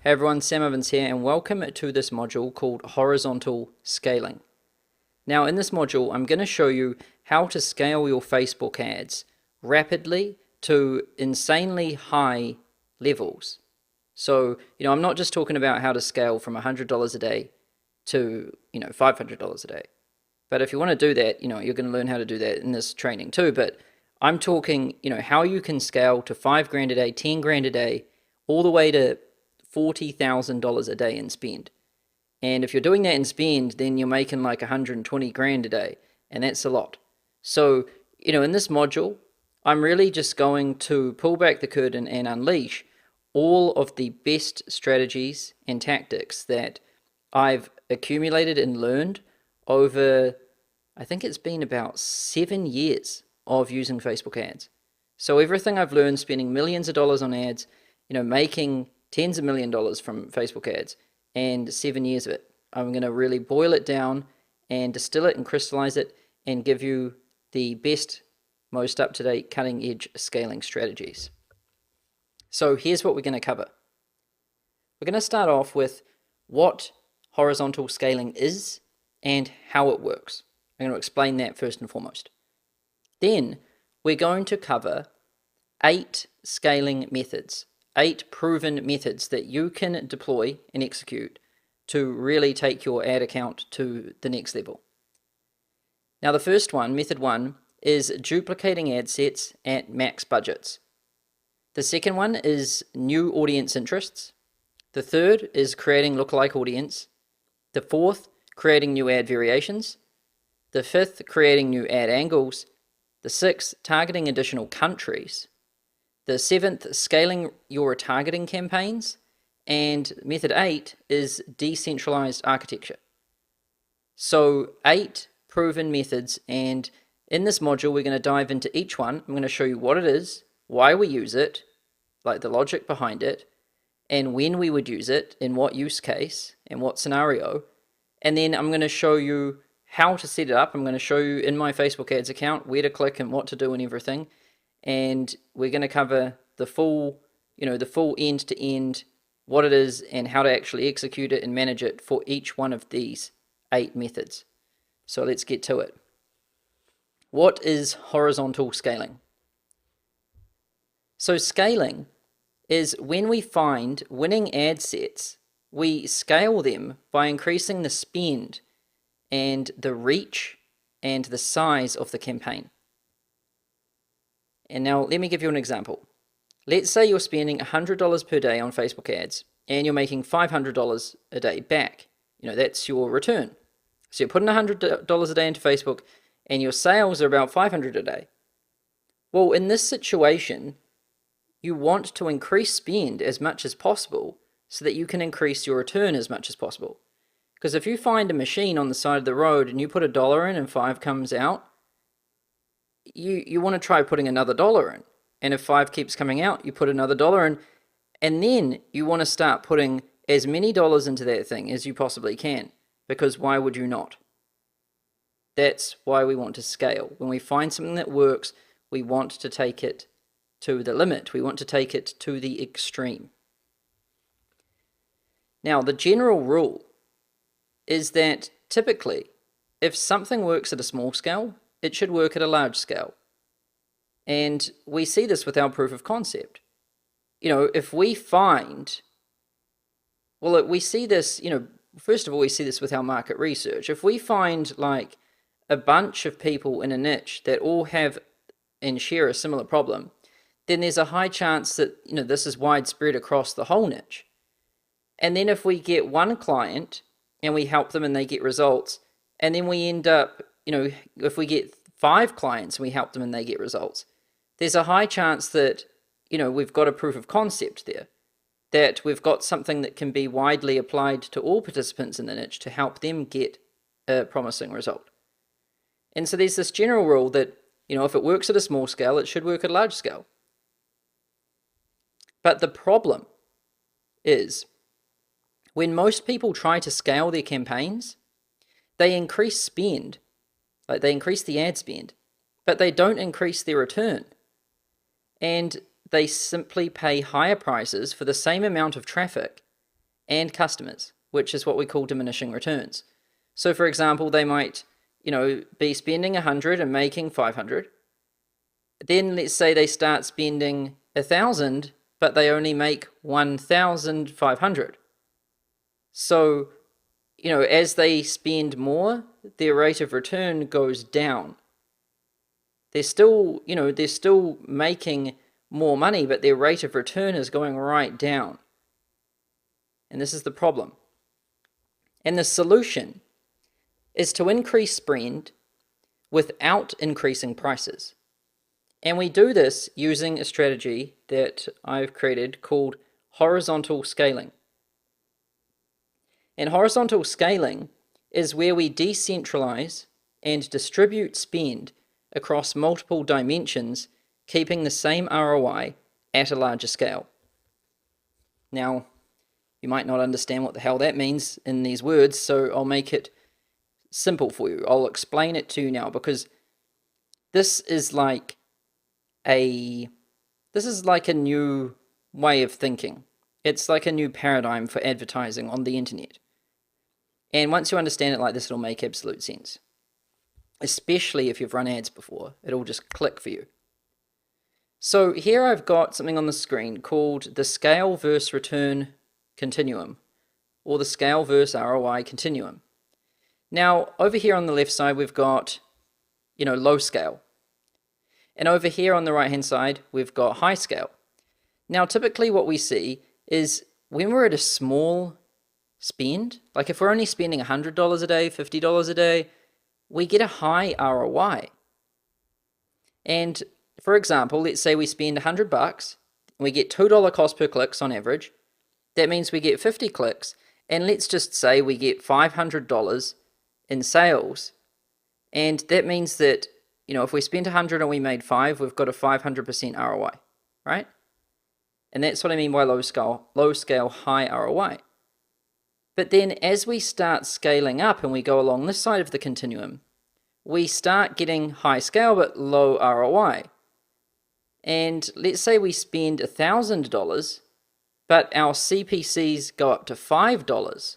Hey everyone, Sam Evans here, and welcome to this module called Horizontal Scaling. Now, in this module, I'm going to show you how to scale your Facebook ads rapidly to insanely high levels. So, I'm not just talking about how to scale from $100 a day to, $500 a day. But if you want to do that, you're going to learn how to do that in this training too. But I'm talking, how you can scale to 5 grand a day, 10 grand a day, all the way to $40,000 a day in spend. And if you're doing that in spend, then you're making like 120 grand a day, and that's a lot. So, in this module, I'm really just going to pull back the curtain and unleash all of the best strategies and tactics that I've accumulated and learned over, I think it's been about 7 years of using Facebook ads. So everything I've learned, spending millions of dollars on ads, making tens of million dollars from Facebook ads, and 7 years of it. I'm going to really boil it down and distill it and crystallize it and give you the best, most up-to-date, cutting-edge scaling strategies. So here's what we're going to cover. We're going to start off with what horizontal scaling is and how it works. I'm going to explain that first and foremost. Then we're going to cover 8 scaling methods, 8 proven methods that you can deploy and execute to really take your ad account to the next level. Now the first one, method 1, is duplicating ad sets at max budgets. The second one is new audience interests. The third is creating lookalike audience. The fourth, creating new ad variations. The fifth, creating new ad angles. The sixth, targeting additional countries. The seventh, scaling your targeting campaigns. And method 8 is decentralized architecture. So 8 proven methods, and in this module we're going to dive into each one. I'm going to show you what it is, why we use it, like the logic behind it, and when we would use it, in what use case, and what scenario. And then I'm going to show you how to set it up. I'm going to show you in my Facebook ads account where to click and what to do and everything. And we're going to cover the full, the full end-to-end, what it is and how to actually execute it and manage it for each one of these 8 methods. So let's get to it. What is horizontal scaling? So scaling is when we find winning ad sets, we scale them by increasing the spend and the reach and the size of the campaign. And now let me give you an example. Let's say you're spending $100 per day on Facebook ads and you're making $500 a day back. That's your return. So you're putting $100 a day into Facebook and your sales are about $500 a day. Well, in this situation, you want to increase spend as much as possible so that you can increase your return as much as possible. Because if you find a machine on the side of the road and you put $1 in and 5 comes out, you want to try putting another dollar in. And if 5 keeps coming out, you put another dollar in. And then you want to start putting as many dollars into that thing as you possibly can. Because why would you not? That's why we want to scale. When we find something that works, we want to take it to the limit. We want to take it to the extreme. Now, the general rule is that typically, if something works at a small scale, it should work at a large scale. And we see this with our proof of concept. If we find, we see this, first of all, we see this with our market research. If we find like a bunch of people in a niche that all have and share a similar problem, then there's a high chance that, this is widespread across the whole niche. And then if we get one client and we help them and they get results, and then we end up, if we get 5 clients and we help them and they get results, there's a high chance that, we've got a proof of concept there, that we've got something that can be widely applied to all participants in the niche to help them get a promising result. And so there's this general rule that, if it works at a small scale, it should work at a large scale. But the problem is, when most people try to scale their campaigns, they increase spend, like they increase the ad spend, but they don't increase their return. And they simply pay higher prices for the same amount of traffic and customers, which is what we call diminishing returns. So for example, they might, be spending 100 and making 500. Then let's say they start spending 1,000, but they only make 1,500. So, as they spend more, their rate of return goes down. They're still, they're still making more money, but their rate of return is going right down. And this is the problem. And the solution is to increase spend without increasing prices. And we do this using a strategy that I've created called horizontal scaling. And horizontal scaling is where we decentralize and distribute spend across multiple dimensions, keeping the same ROI at a larger scale. Now, you might not understand what the hell that means in these words, so I'll make it simple for you. I'll explain it to you now, because this is like a new way of thinking. It's like a new paradigm for advertising on the internet. And once you understand it like this, it'll make absolute sense. Especially if you've run ads before, it'll just click for you. So here I've got something on the screen called the scale versus return continuum, or the scale versus ROI continuum. Now, over here on the left side, we've got, low scale. And over here on the right-hand side, we've got high scale. Now, typically what we see is when we're at a small spend, like if we're only spending $100 a day, $50 a day, we get a high ROI. And for example, let's say we spend $100, we get $2 cost per clicks on average. That means we get 50 clicks, and let's just say we get $500 in sales. And that means that, if we spent 100 and we made 5, we've got a 500% ROI, right? And that's what I mean by low scale, high ROI. But then as we start scaling up and we go along this side of the continuum, we start getting high scale but low ROI. And let's say we spend $1,000, but our CPCs go up to $5.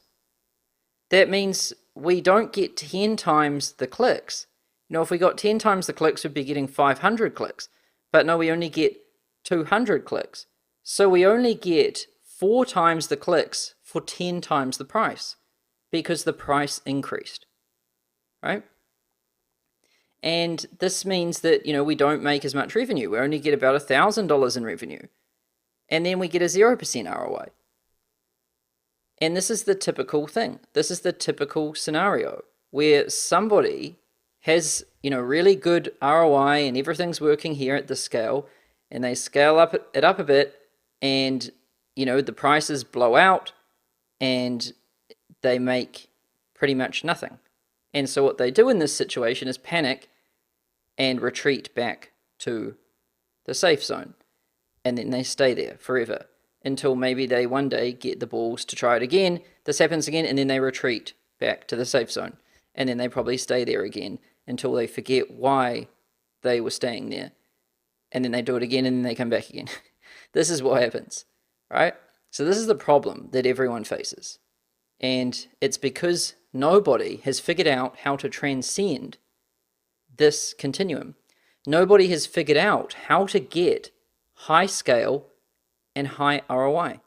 That means we don't get 10 times the clicks. If we got 10 times the clicks, we'd be getting 500 clicks. But no, we only get 200 clicks. So we only get 4 times the clicks for 10 times the price, because the price increased, right? And this means that, we don't make as much revenue. We only get about $1,000 in revenue. And then we get a 0% ROI. And this is the typical thing. This is the typical scenario where somebody has, really good ROI and everything's working here at the scale, and they scale it up a bit, and, the prices blow out, and they make pretty much nothing. And so what they do in this situation is panic and retreat back to the safe zone. And then they stay there forever until maybe they one day get the balls to try it again. This happens again, and then they retreat back to the safe zone. And then they probably stay there again until they forget why they were staying there. And then they do it again, and then they come back again. This is what happens, right? So this is the problem that everyone faces. And it's because nobody has figured out how to transcend this continuum. Nobody has figured out how to get high scale and high ROI.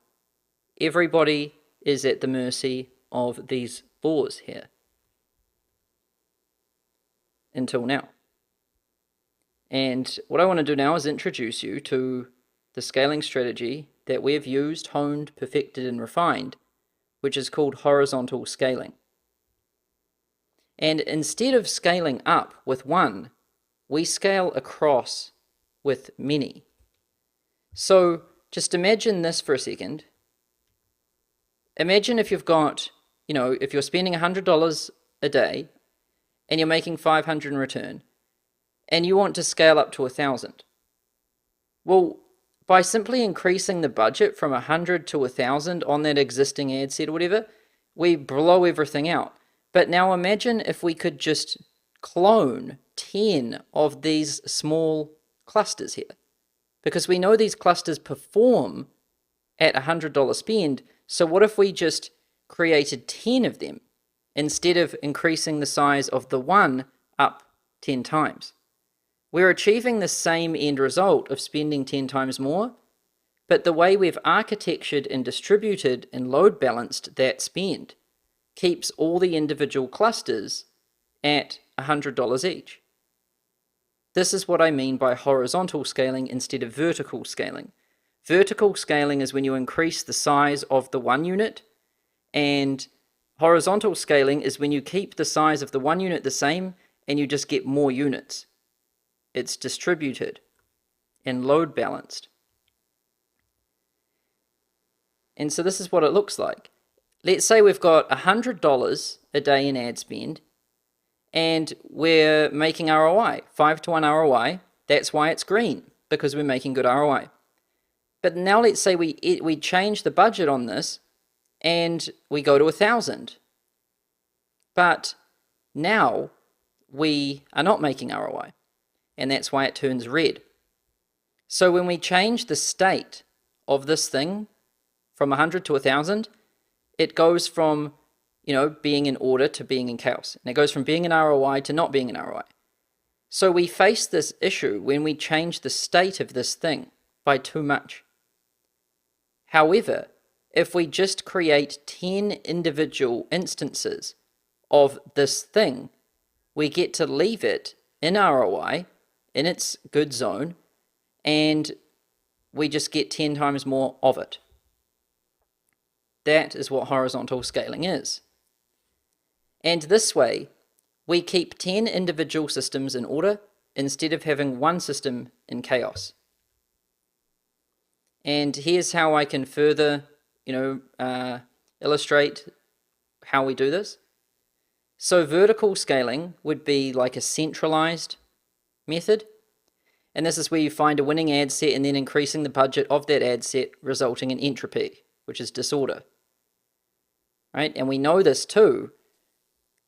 Everybody is at the mercy of these laws here. Until now. And what I want to do now is introduce you to the scaling strategy that we've used, honed, perfected, and refined, which is called horizontal scaling. And instead of scaling up with one, we scale across with many. So just imagine this for a second. Imagine if you've got, if you're spending $100 a day and you're making 500 in return, and you want to scale up to 1,000. Well, by simply increasing the budget from 100 to 1,000 on that existing ad set or whatever, we blow everything out. But now imagine if we could just clone 10 of these small clusters here. Because we know these clusters perform at $100 spend So what if we just created 10 of them instead of increasing the size of the one up 10 times? We're achieving the same end result of spending 10 times more, but the way we've architectured and distributed and load balanced that spend keeps all the individual clusters at $100 each. This is what I mean by horizontal scaling instead of vertical scaling. Vertical scaling is when you increase the size of the one unit, and horizontal scaling is when you keep the size of the one unit the same and you just get more units. It's distributed and load balanced. And so this is what it looks like. Let's say we've got $100 a day in ad spend, and we're making ROI, 5-to-1 ROI. That's why it's green, because we're making good ROI. But now let's say we change the budget on this, and we go to 1,000. But now we are not making ROI, and that's why it turns red. So when we change the state of this thing from 100 to 1,000, it goes from, being in order to being in chaos. And it goes from being in ROI to not being in ROI. So we face this issue when we change the state of this thing by too much. However, if we just create 10 individual instances of this thing, we get to leave it in ROI, in its good zone, and we just get 10 times more of it. That is what horizontal scaling is. And this way, we keep 10 individual systems in order instead of having one system in chaos. And here's how I can further, illustrate how we do this. So vertical scaling would be like a centralized method. And this is where you find a winning ad set and then increasing the budget of that ad set, resulting in entropy, which is disorder. Right? And we know this too.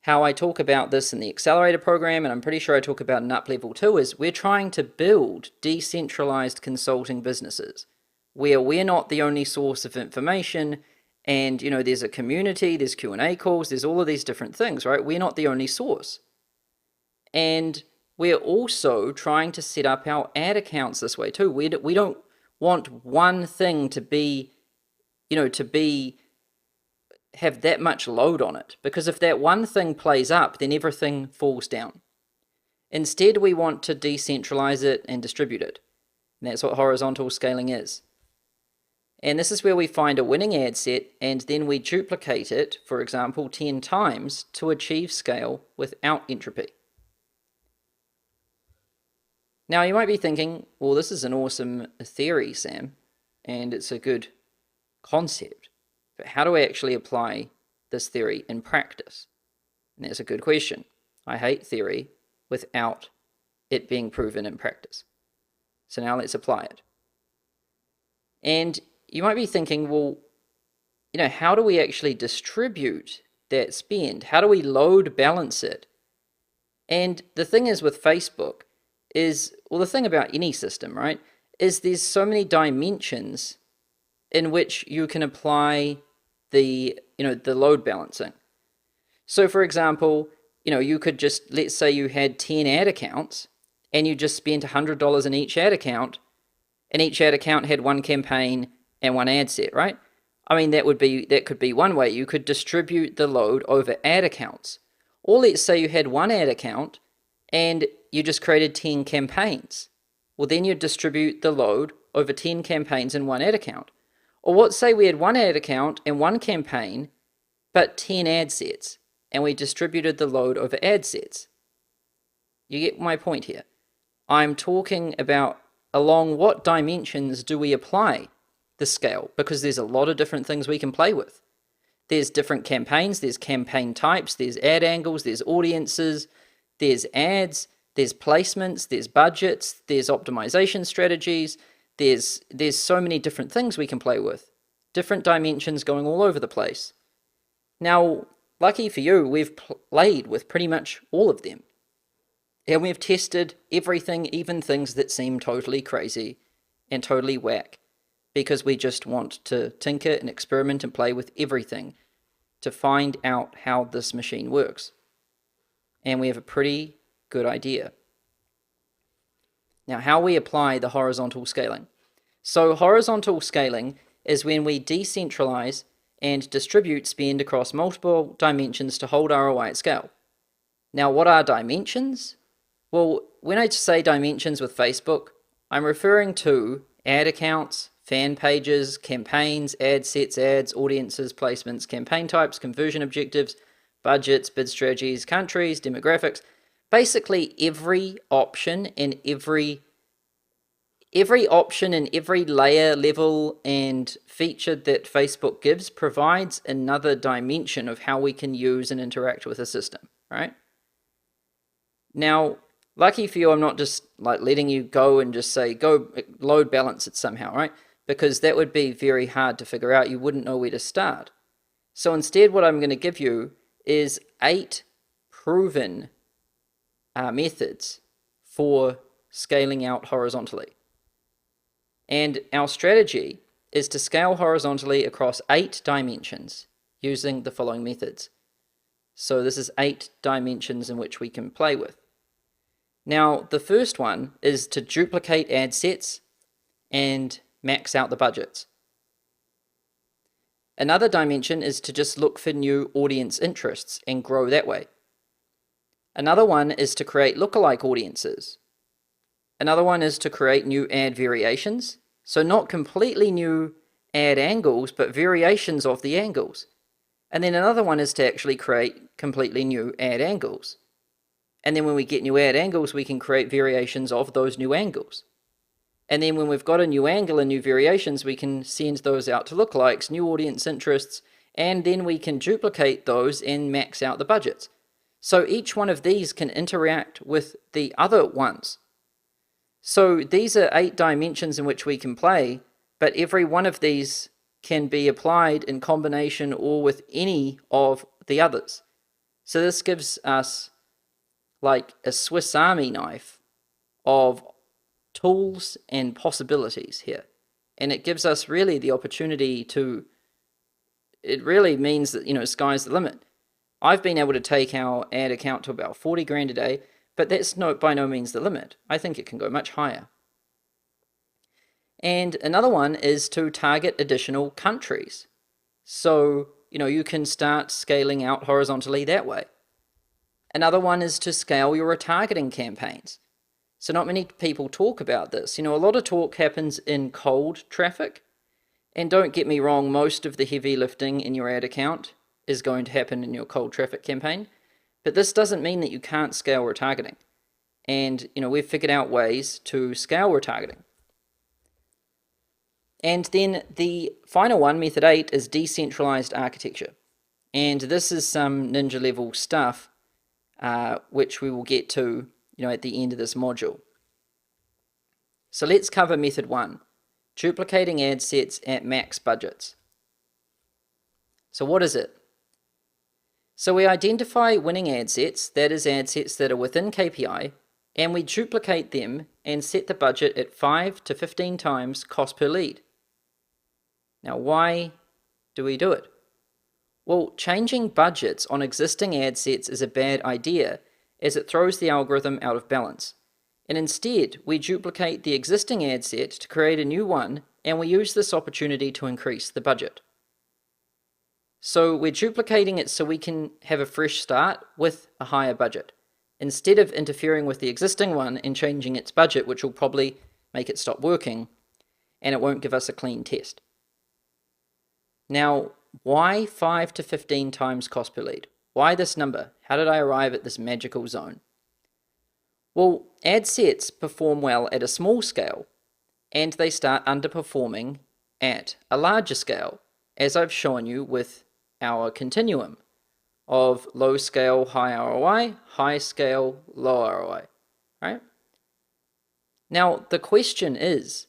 How I talk about this in the accelerator program, and I'm pretty sure I talk about in Up Level 2, is we're trying to build decentralized consulting businesses where we're not the only source of information, and there's a community, there's Q&A calls, there's all of these different things, right? We're not the only source. And we're also trying to set up our ad accounts this way too. We don't want one thing to be, have that much load on it, because if that one thing plays up, then everything falls down. Instead, we want to decentralize it and distribute it. And that's what horizontal scaling is. And this is where we find a winning ad set, and then we duplicate it, for example, 10 times to achieve scale without entropy. Now you might be thinking, well, this is an awesome theory, Sam, and it's a good concept. But how do I actually apply this theory in practice? And that's a good question. I hate theory without it being proven in practice. So now let's apply it. And you might be thinking, well, how do we actually distribute that spend? How do we load balance it? And the thing is with Facebook is, the thing about any system, right, is there's so many dimensions in which you can apply the load balancing. So for example, you could just, let's say you had 10 ad accounts and you just spent $100 in each ad account, and each ad account had one campaign and one ad set, right? I mean, that could be one way. You could distribute the load over ad accounts. Or let's say you had one ad account and you just created 10 campaigns. Well, then you'd distribute the load over 10 campaigns in one ad account. Or let's say we had one ad account and one campaign, but 10 ad sets, and we distributed the load over ad sets. You get my point here. I'm talking about along what dimensions do we apply the scale, because there's a lot of different things we can play with. There's different campaigns, there's campaign types, there's ad angles, there's audiences, there's ads, there's placements, there's budgets, there's optimization strategies, there's so many different things we can play with. Different dimensions going all over the place. Now, lucky for you, we've played with pretty much all of them. And we've tested everything, even things that seem totally crazy and totally whack. because we just want to tinker and experiment and play with everything to find out how this machine works. And we have a pretty good idea. Now, how we apply the horizontal scaling. So horizontal scaling is when we decentralize and distribute spend across multiple dimensions to hold ROI at scale. Now, what are dimensions? Well, when I say dimensions with Facebook, I'm referring to ad accounts, fan pages, campaigns, ad sets, ads, audiences, placements, campaign types, conversion objectives, budgets, bid strategies, countries, demographics. Basically, every option and every layer, level, and feature that Facebook gives provides another dimension of how we can use and interact with the system, right? Now, lucky for you, I'm not just like letting you go and just say, go load balance it somehow, right? Because that would be very hard to figure out. You wouldn't know where to start. So instead, what I'm going to give you is 8 proven methods for scaling out horizontally. And our strategy is to scale horizontally across 8 dimensions using the following methods. So this is 8 dimensions in which we can play with. Now, the first one is to duplicate ad sets and max out the budgets. Another dimension is to just look for new audience interests and grow that way. Another one is to create lookalike audiences. Another one is to create new ad variations. So not completely new ad angles, but variations of the angles. And then another one is to actually create completely new ad angles. And then when we get new ad angles, we can create variations of those new angles. And then when we've got a new angle and new variations, we can send those out to lookalikes, new audience interests, and then we can duplicate those and max out the budgets. So each one of these can interact with the other ones. So these are 8 dimensions in which we can play, but every one of these can be applied in combination or with any of the others. So this gives us like a Swiss Army knife of tools and possibilities here. And it gives us really the opportunity to, it really means that, sky's the limit. I've been able to take our ad account to about 40 grand a day, but that's by no means the limit. I think it can go much higher. And another one is to target additional countries. So, you can start scaling out horizontally that way. Another one is to scale your retargeting campaigns. So not many people talk about this. A lot of talk happens in cold traffic. And don't get me wrong, most of the heavy lifting in your ad account is going to happen in your cold traffic campaign. But this doesn't mean that you can't scale retargeting. And, we've figured out ways to scale retargeting. And then the final one, method 8, is decentralized architecture. And this is some ninja level stuff, which we will get to, at the end of this module. So let's cover method 1, duplicating ad sets at max budgets. So what is it? So we identify winning ad sets, that is ad sets that are within KPI, and we duplicate them and set the budget at 5 to 15 times cost per lead. Now, why do we do it? Well, changing budgets on existing ad sets is a bad idea, as it throws the algorithm out of balance. And instead, we duplicate the existing ad set to create a new one, and we use this opportunity to increase the budget. So we're duplicating it so we can have a fresh start with a higher budget, instead of interfering with the existing one and changing its budget, which will probably make it stop working, and it won't give us a clean test. Now, why 5 to 15 times cost per lead? Why this number? How did I arrive at this magical zone? Well, ad sets perform well at a small scale, and they start underperforming at a larger scale, as I've shown you with our continuum of low scale, high ROI, high scale, low ROI, right? Now, the question is,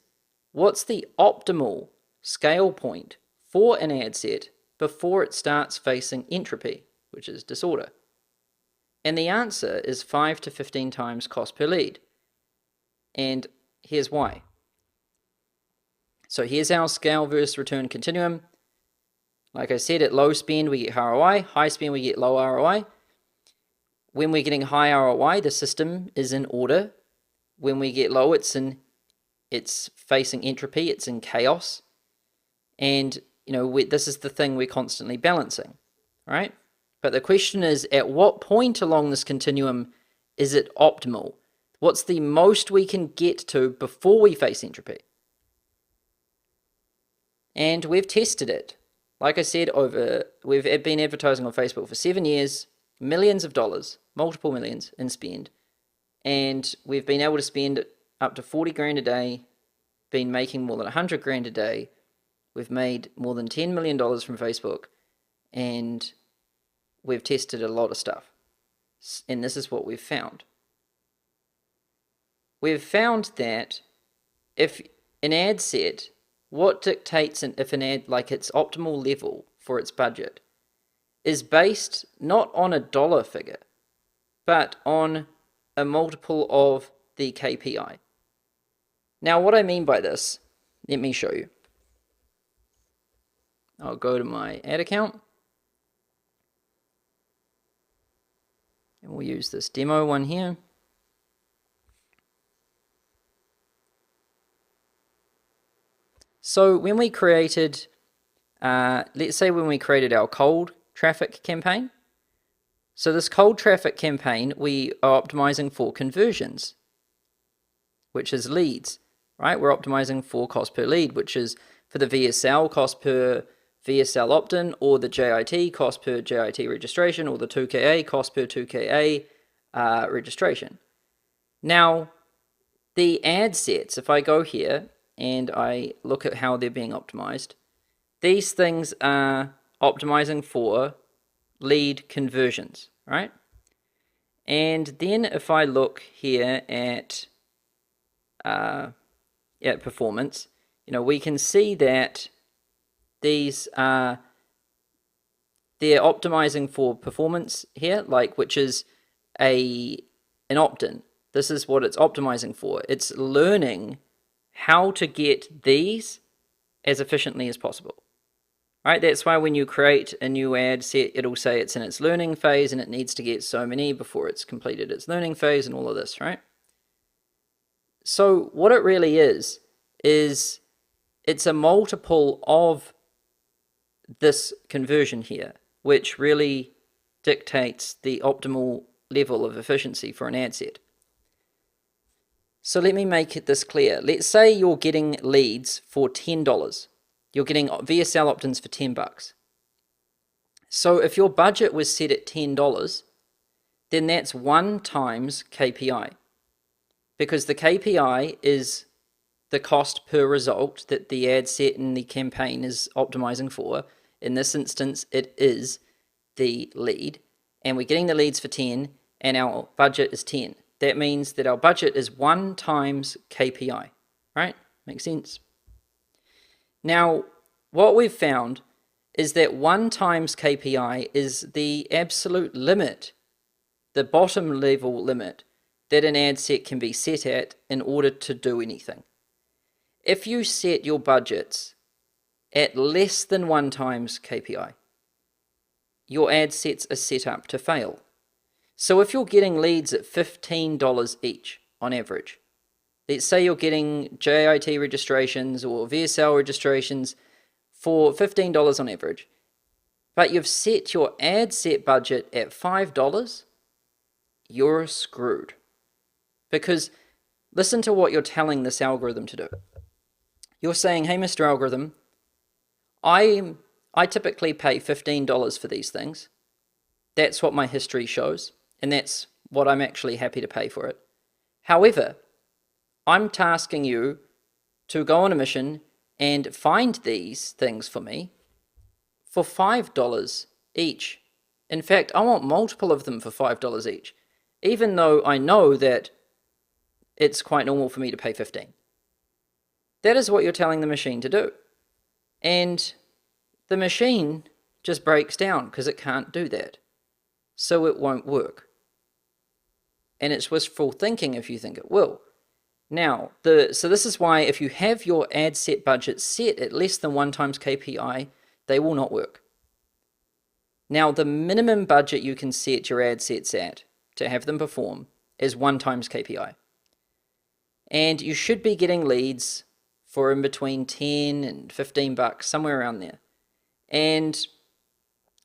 what's the optimal scale point for an ad set before it starts facing entropy, which is disorder? And the answer is 5 to 15 times cost per lead. And here's why. So here's our scale versus return continuum. Like I said, at low spend we get ROI, high spend we get low ROI. When we're getting high ROI, the system is in order. When we get low, it's facing entropy, it's in chaos. And this is the thing we're constantly balancing, right? But the question is, at what point along this continuum is it optimal? What's the most we can get to before we face entropy? And we've tested it. Like I said, we've been advertising on Facebook for 7 years, millions of dollars, multiple millions in spend. And we've been able to spend up to 40 grand a day, been making more than 100 grand a day. We've made more than $10 million from Facebook, and we've tested a lot of stuff. And this is what we've found. We've found that if an ad set, what dictates if an ad, like its optimal level for its budget, is based not on a dollar figure, but on a multiple of the KPI. Now, what I mean by this, let me show you. I'll go to my ad account, and we'll use this demo one here. So when we created, let's say when we created our cold traffic campaign, so this cold traffic campaign, we are optimizing for conversions, which is leads, right? We're optimizing for cost per lead, which is for the VSL, cost per VSL opt-in, or the JIT, cost per JIT registration, or the 2KA, cost per 2KA registration. Now, the ad sets, if I go here and I look at how they're being optimized, these things are optimizing for lead conversions, right? And then if I look here at performance, we can see that these are, they're optimizing for performance here, which is an opt-in. This is what it's optimizing for. It's learning how to get these as efficiently as possible. Right, that's why when you create a new ad set, it'll say it's in its learning phase and it needs to get so many before it's completed its learning phase and all of this, right? So what it really is it's a multiple of this conversion here, which really dictates the optimal level of efficiency for an ad set. So let me make this clear. Let's say you're getting leads for $10. You're getting VSL opt-ins for $10. So if your budget was set at $10, then that's 1 times KPI. Because the KPI is the cost per result that the ad set in the campaign is optimizing for. In this instance, it is the lead. And we're getting the leads for 10, and our budget is 10. That means that our budget is 1 times KPI, right? Makes sense? Now, what we've found is that 1 times KPI is the absolute limit, the bottom level limit that an ad set can be set at in order to do anything. If you set your budgets at less than 1 times KPI, your ad sets are set up to fail. So if you're getting leads at $15 each on average, let's say you're getting JIT registrations or VSL registrations for $15 on average, but you've set your ad set budget at $5, you're screwed. Because listen to what you're telling this algorithm to do. You're saying, hey, Mr. Algorithm, I typically pay $15 for these things. That's what my history shows, and that's what I'm actually happy to pay for it. However, I'm tasking you to go on a mission and find these things for me for $5 each. In fact, I want multiple of them for $5 each, even though I know that it's quite normal for me to pay $15. That is what you're telling the machine to do. And the machine just breaks down because it can't do that. So it won't work. And it's wishful thinking if you think it will. Now, so this is why if you have your ad set budget set at less than 1 times KPI, they will not work. Now, the minimum budget you can set your ad sets at to have them perform is 1 times KPI. And you should be getting leads for in between 10 and 15 bucks, somewhere around there. And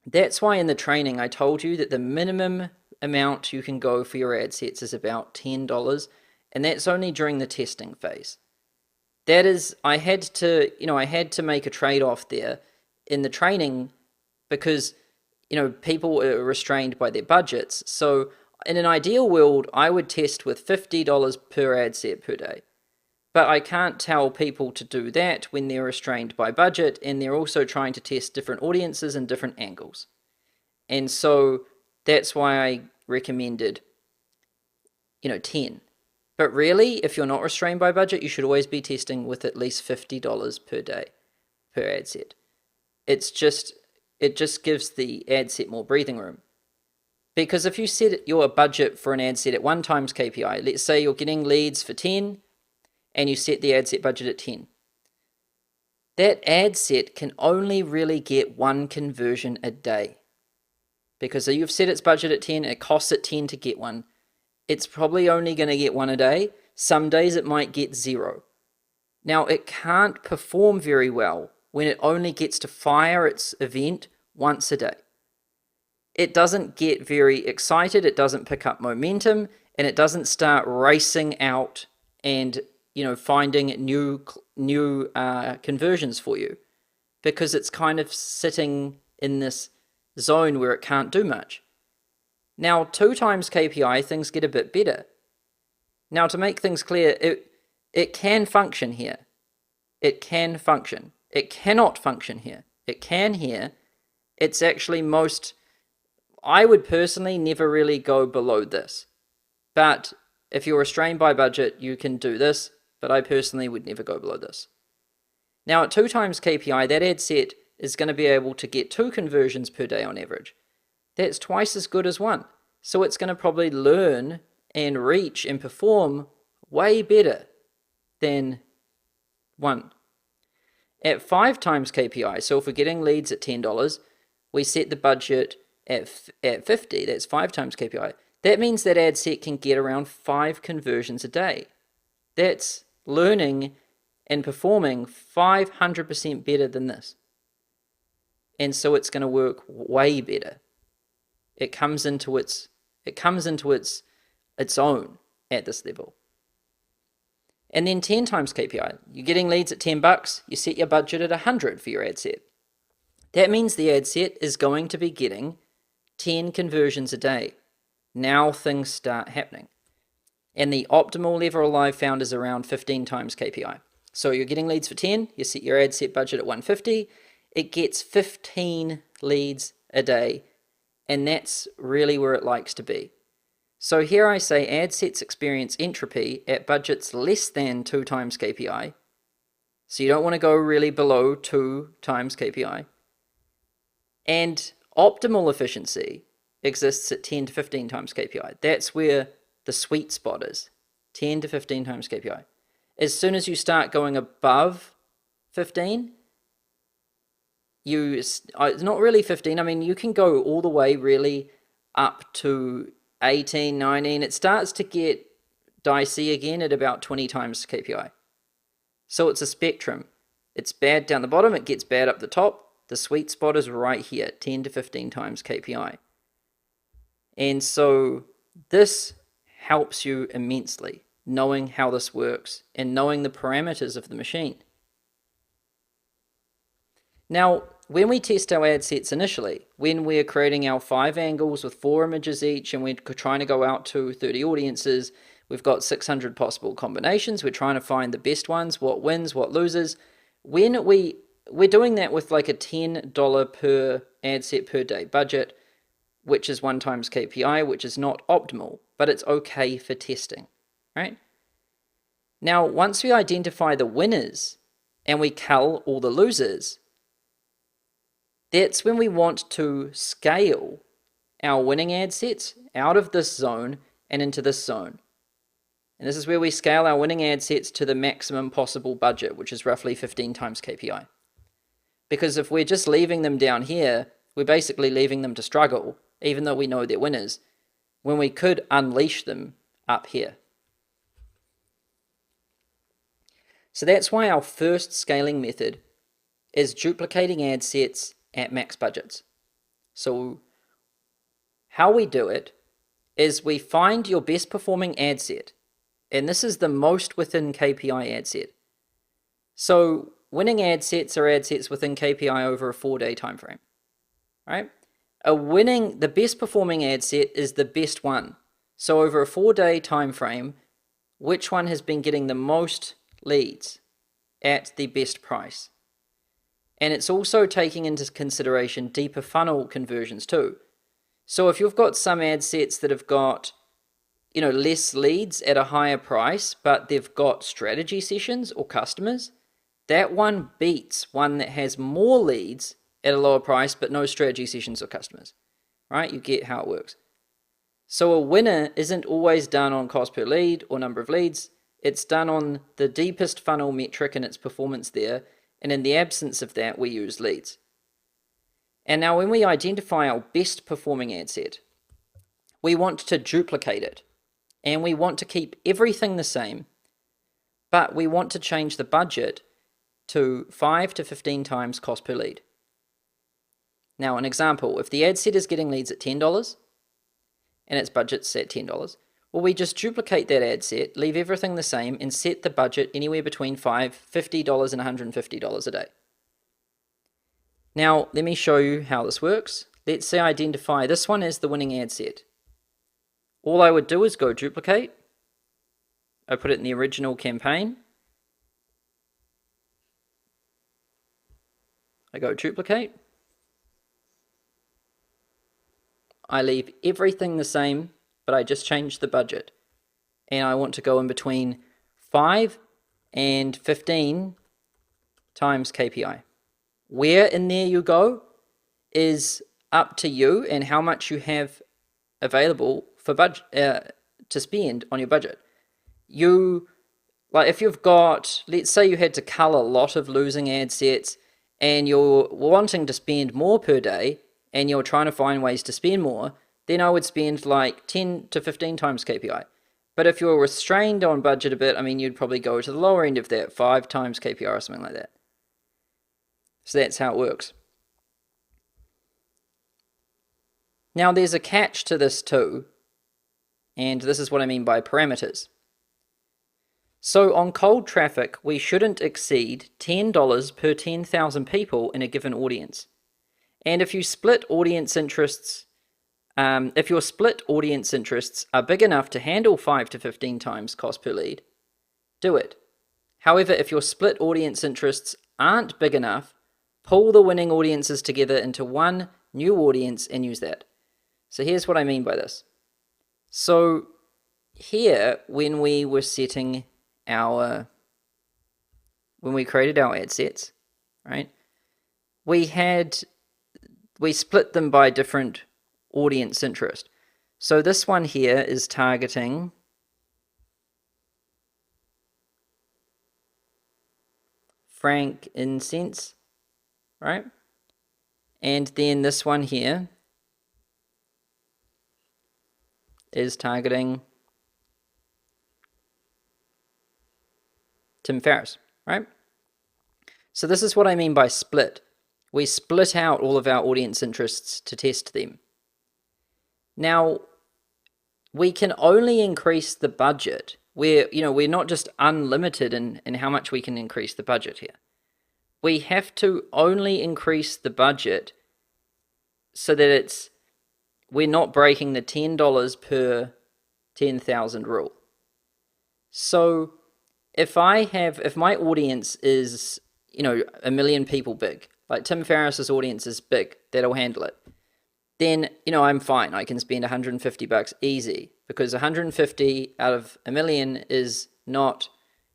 that's why in the training I told you that the minimum amount you can go for your ad sets is about $10, and that's only during the testing phase. That is, I had to make a trade-off there in the training because, people are restrained by their budgets. So in an ideal world, I would test with $50 per ad set per day. But I can't tell people to do that when they're restrained by budget and they're also trying to test different audiences and different angles. And so that's why I recommended, 10. But really, if you're not restrained by budget, you should always be testing with at least $50 per day per ad set. It just gives the ad set more breathing room. Because if you set your budget for an ad set at 1 times KPI, let's say you're getting leads for 10, and you set the ad set budget at 10. That ad set can only really get 1 conversion a day. Because you've set its budget at 10, it costs it 10 to get one. It's probably only going to get 1 a day. Some days it might get 0. Now, it can't perform very well when it only gets to fire its event once a day. It doesn't get very excited, it doesn't pick up momentum, and it doesn't start racing out and finding new conversions for you, because it's kind of sitting in this zone where it can't do much. Now, 2 times KPI, things get a bit better. Now, to make things clear, it can function here. It can function. It cannot function here. It can here. It's actually I would personally never really go below this. But if you're restrained by budget, you can do this. But I personally would never go below this. Now at 2 times KPI, that ad set is going to be able to get 2 conversions per day on average. That's twice as good as 1. So it's going to probably learn and reach and perform way better than 1. At 5 times KPI, so if we're getting leads at $10, we set the budget at 50, that's 5 times KPI. That means that ad set can get around 5 conversions a day. That's learning and performing 500% better than this. And so it's going to work way better. It comes into its own at this level. And then 10 times KPI. You're getting leads at $10, you set your budget at 100 for your ad set. That means the ad set is going to be getting 10 conversions a day. Now things start happening. And the optimal level I've found is around 15 times KPI. So you're getting leads for 10, you set your ad set budget at 150, it gets 15 leads a day, and that's really where it likes to be. So here I say ad sets experience entropy at budgets less than 2 times KPI. So you don't want to go really below 2 times KPI. And optimal efficiency exists at 10 to 15 times KPI. That's where the sweet spot is, 10 to 15 times KPI. As soon as you start going above 15, it's not really 15, I mean, you can go all the way really up to 18, 19. It starts to get dicey again at about 20 times KPI. So it's a spectrum. It's bad down the bottom, it gets bad up the top. The sweet spot is right here, 10 to 15 times KPI. And so this helps you immensely, knowing how this works and knowing the parameters of the machine. Now, when we test our ad sets initially, when we're creating our 5 angles with 4 images each and we're trying to go out to 30 audiences, we've got 600 possible combinations, we're trying to find the best ones, what wins, what loses. When we're doing that with like a $10 per ad set per day budget, which is 1 times KPI, which is not optimal, but it's okay for testing, right? Now, once we identify the winners and we cull all the losers, that's when we want to scale our winning ad sets out of this zone and into this zone. And this is where we scale our winning ad sets to the maximum possible budget, which is roughly 15 times KPI. Because if we're just leaving them down here, we're basically leaving them to struggle, even though we know they're winners, when we could unleash them up here. So that's why our first scaling method is duplicating ad sets at max budgets. So how we do it is we find your best performing ad set, and this is the most within KPI ad set. So winning ad sets are ad sets within KPI over a 4-day time frame, right? The best performing ad set is the best one. So over a 4-day time frame, which one has been getting the most leads at the best price? And it's also taking into consideration deeper funnel conversions too. So if you've got some ad sets that have got, less leads at a higher price, but they've got strategy sessions or customers, that one beats one that has more leads at a lower price, but no strategy sessions or customers, right? You get how it works. So a winner isn't always done on cost per lead or number of leads. It's done on the deepest funnel metric and its performance there. And in the absence of that, we use leads. And now when we identify our best performing ad set, we want to duplicate it. And we want to keep everything the same, but we want to change the budget to 5 to 15 times cost per lead. Now, an example, if the ad set is getting leads at $10 and its budget's at $10, well, we just duplicate that ad set, leave everything the same, and set the budget anywhere between $50 and $150 a day. Now, let me show you how this works. Let's say I identify this one as the winning ad set. All I would do is go duplicate. I put it in the original campaign. I go duplicate. I leave everything the same, but I just change the budget. And I want to go in between 5 and 15 times KPI. Where in there you go is up to you and how much you have available for budget to spend on your budget. If you've got, let's say you had to cull a lot of losing ad sets and you're wanting to spend more per day and you're trying to find ways to spend more, then I would spend like 10 to 15 times KPI. But if you're restrained on budget a bit, you'd probably go to the lower end of that, 5 times KPI or something like that. So that's how it works. Now there's a catch to this too, and this is what I mean by parameters. So on cold traffic, we shouldn't exceed $10 per 10,000 people in a given audience. And if you split audience interests, if your split audience interests are big enough to handle 5 to 15 times cost per lead, do it. However, if your split audience interests aren't big enough, pull the winning audiences together into one new audience and use that. So here's what I mean by this. So here, when we created our ad sets, right, we split them by different audience interest. So this one here is targeting frankincense, right? And then this one here is targeting Tim Ferriss, right? So this is what I mean by split. We split out all of our audience interests to test them. Now, we can only increase the budget. We're not just unlimited in how much we can increase the budget here. We have to only increase the budget so that we're not breaking the $10 per 10,000 rule. So if my audience is, 1 million people big, like Tim Ferriss's audience is big, that'll handle it, then, I'm fine. I can spend $150 easy, because 150 out of 1 million is not,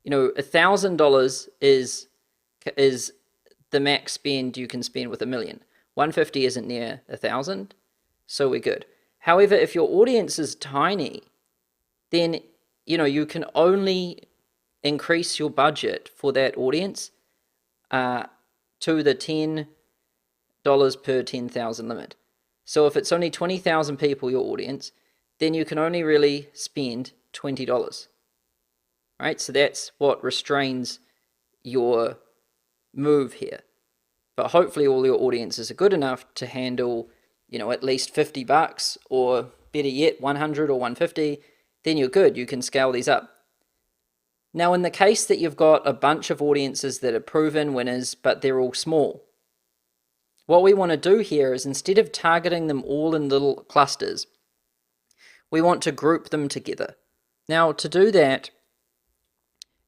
$1,000 is the max spend you can spend with 1 million. 150 isn't near 1,000, so we're good. However, if your audience is tiny, then you can only increase your budget for that audience to the $10 per 10,000 limit. So if it's only 20,000 people, your audience, then you can only really spend $20. Right? So that's what restrains your move here. But hopefully all your audiences are good enough to handle, at least $50, or better yet, 100 or 150, then you're good. You can scale these up. Now, in the case that you've got a bunch of audiences that are proven winners, but they're all small, what we want to do here is, instead of targeting them all in little clusters, we want to group them together. Now, to do that,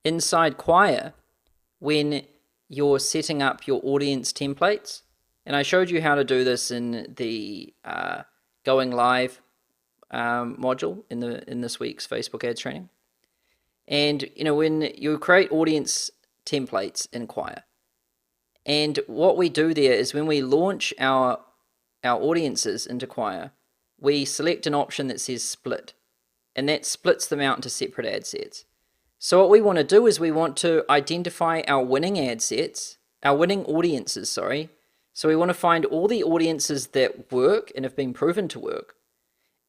inside Quire, when you're setting up your audience templates, and I showed you how to do this in the going live module in this week's Facebook ads training. And when you create audience templates in Quire, and what we do there is, when we launch our audiences into Quire, we select an option that says split, and that splits them out into separate ad sets. So what we want to do is, we want to identify our winning ad sets, our winning audiences, sorry. So we want to find all the audiences that work and have been proven to work,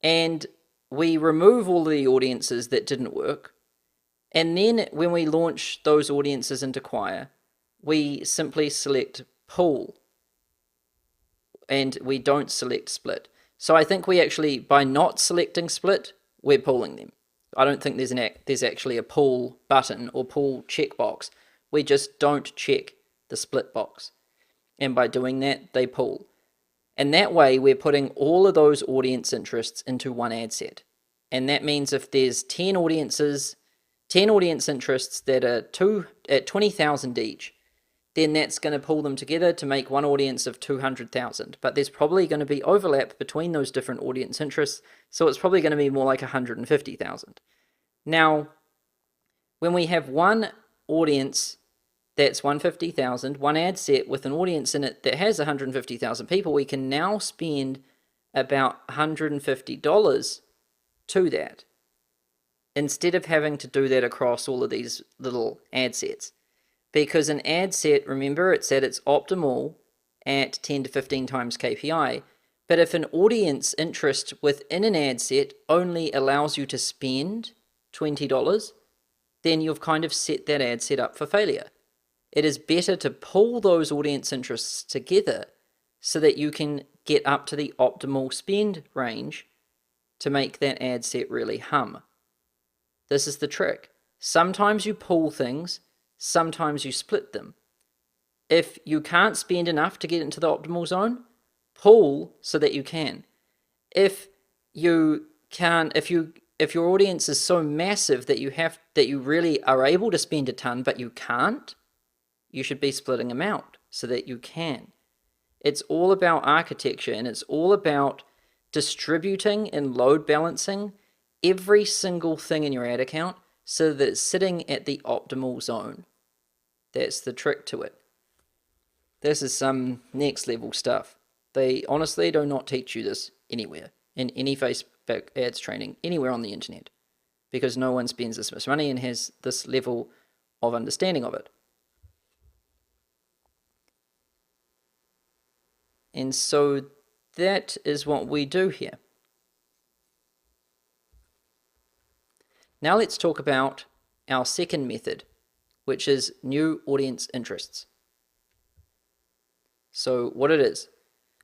and we remove all the audiences that didn't work. And then when we launch those audiences into Quire, we simply select pool, and we don't select split. So I think we actually, by not selecting split, we're pooling them. I don't think there's actually a pool button or pool checkbox. We just don't check the split box. And by doing that, they pool. And that way, we're putting all of those audience interests into one ad set. And that means if there's 10 audience interests that are at 20,000 each, then that's going to pull them together to make one audience of 200,000. But there's probably going to be overlap between those different audience interests, so it's probably going to be more like 150,000. Now, when we have one audience that's 150,000, one ad set with an audience in it that has 150,000 people, we can now spend about $150 to that, instead of having to do that across all of these little ad sets. Because an ad set, remember, it's at its optimal at 10 to 15 times KPI. But if an audience interest within an ad set only allows you to spend $20, then you've kind of set that ad set up for failure. It is better to pull those audience interests together so that you can get up to the optimal spend range to make that ad set really hum. This is the trick. Sometimes you pull things, sometimes you split them. If you can't spend enough to get into the optimal zone, pull so that you can. If your audience is so massive that you really are able to spend a ton but you can't, you should be splitting them out so that you can. It's all about architecture, and it's all about distributing and load balancing every single thing in your ad account so that it's sitting at the optimal zone. That's the trick to it. This is some next level stuff. They honestly do not teach you this anywhere, in any Facebook ads training, anywhere on the internet, because no one spends this much money and has this level of understanding of it. And so that is what we do here. Now let's talk about our second method, which is new audience interests. So what it is.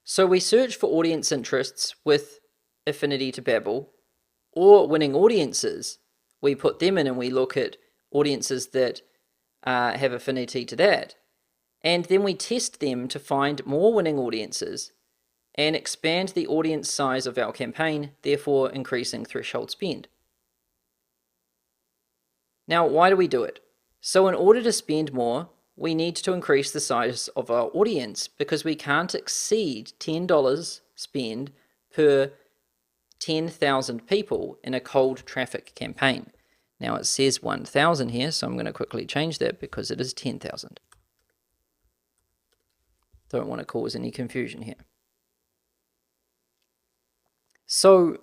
So we search for audience interests with affinity to Babbel, or winning audiences. We put them in and we look at audiences that have affinity to that. And then we test them to find more winning audiences and expand the audience size of our campaign, therefore increasing threshold spend. Now, why do we do it? So in order to spend more, we need to increase the size of our audience, because we can't exceed $10 spend per 10,000 people in a cold traffic campaign. Now it says 1,000 here, so I'm going to quickly change that because it is 10,000. Don't want to cause any confusion here. So,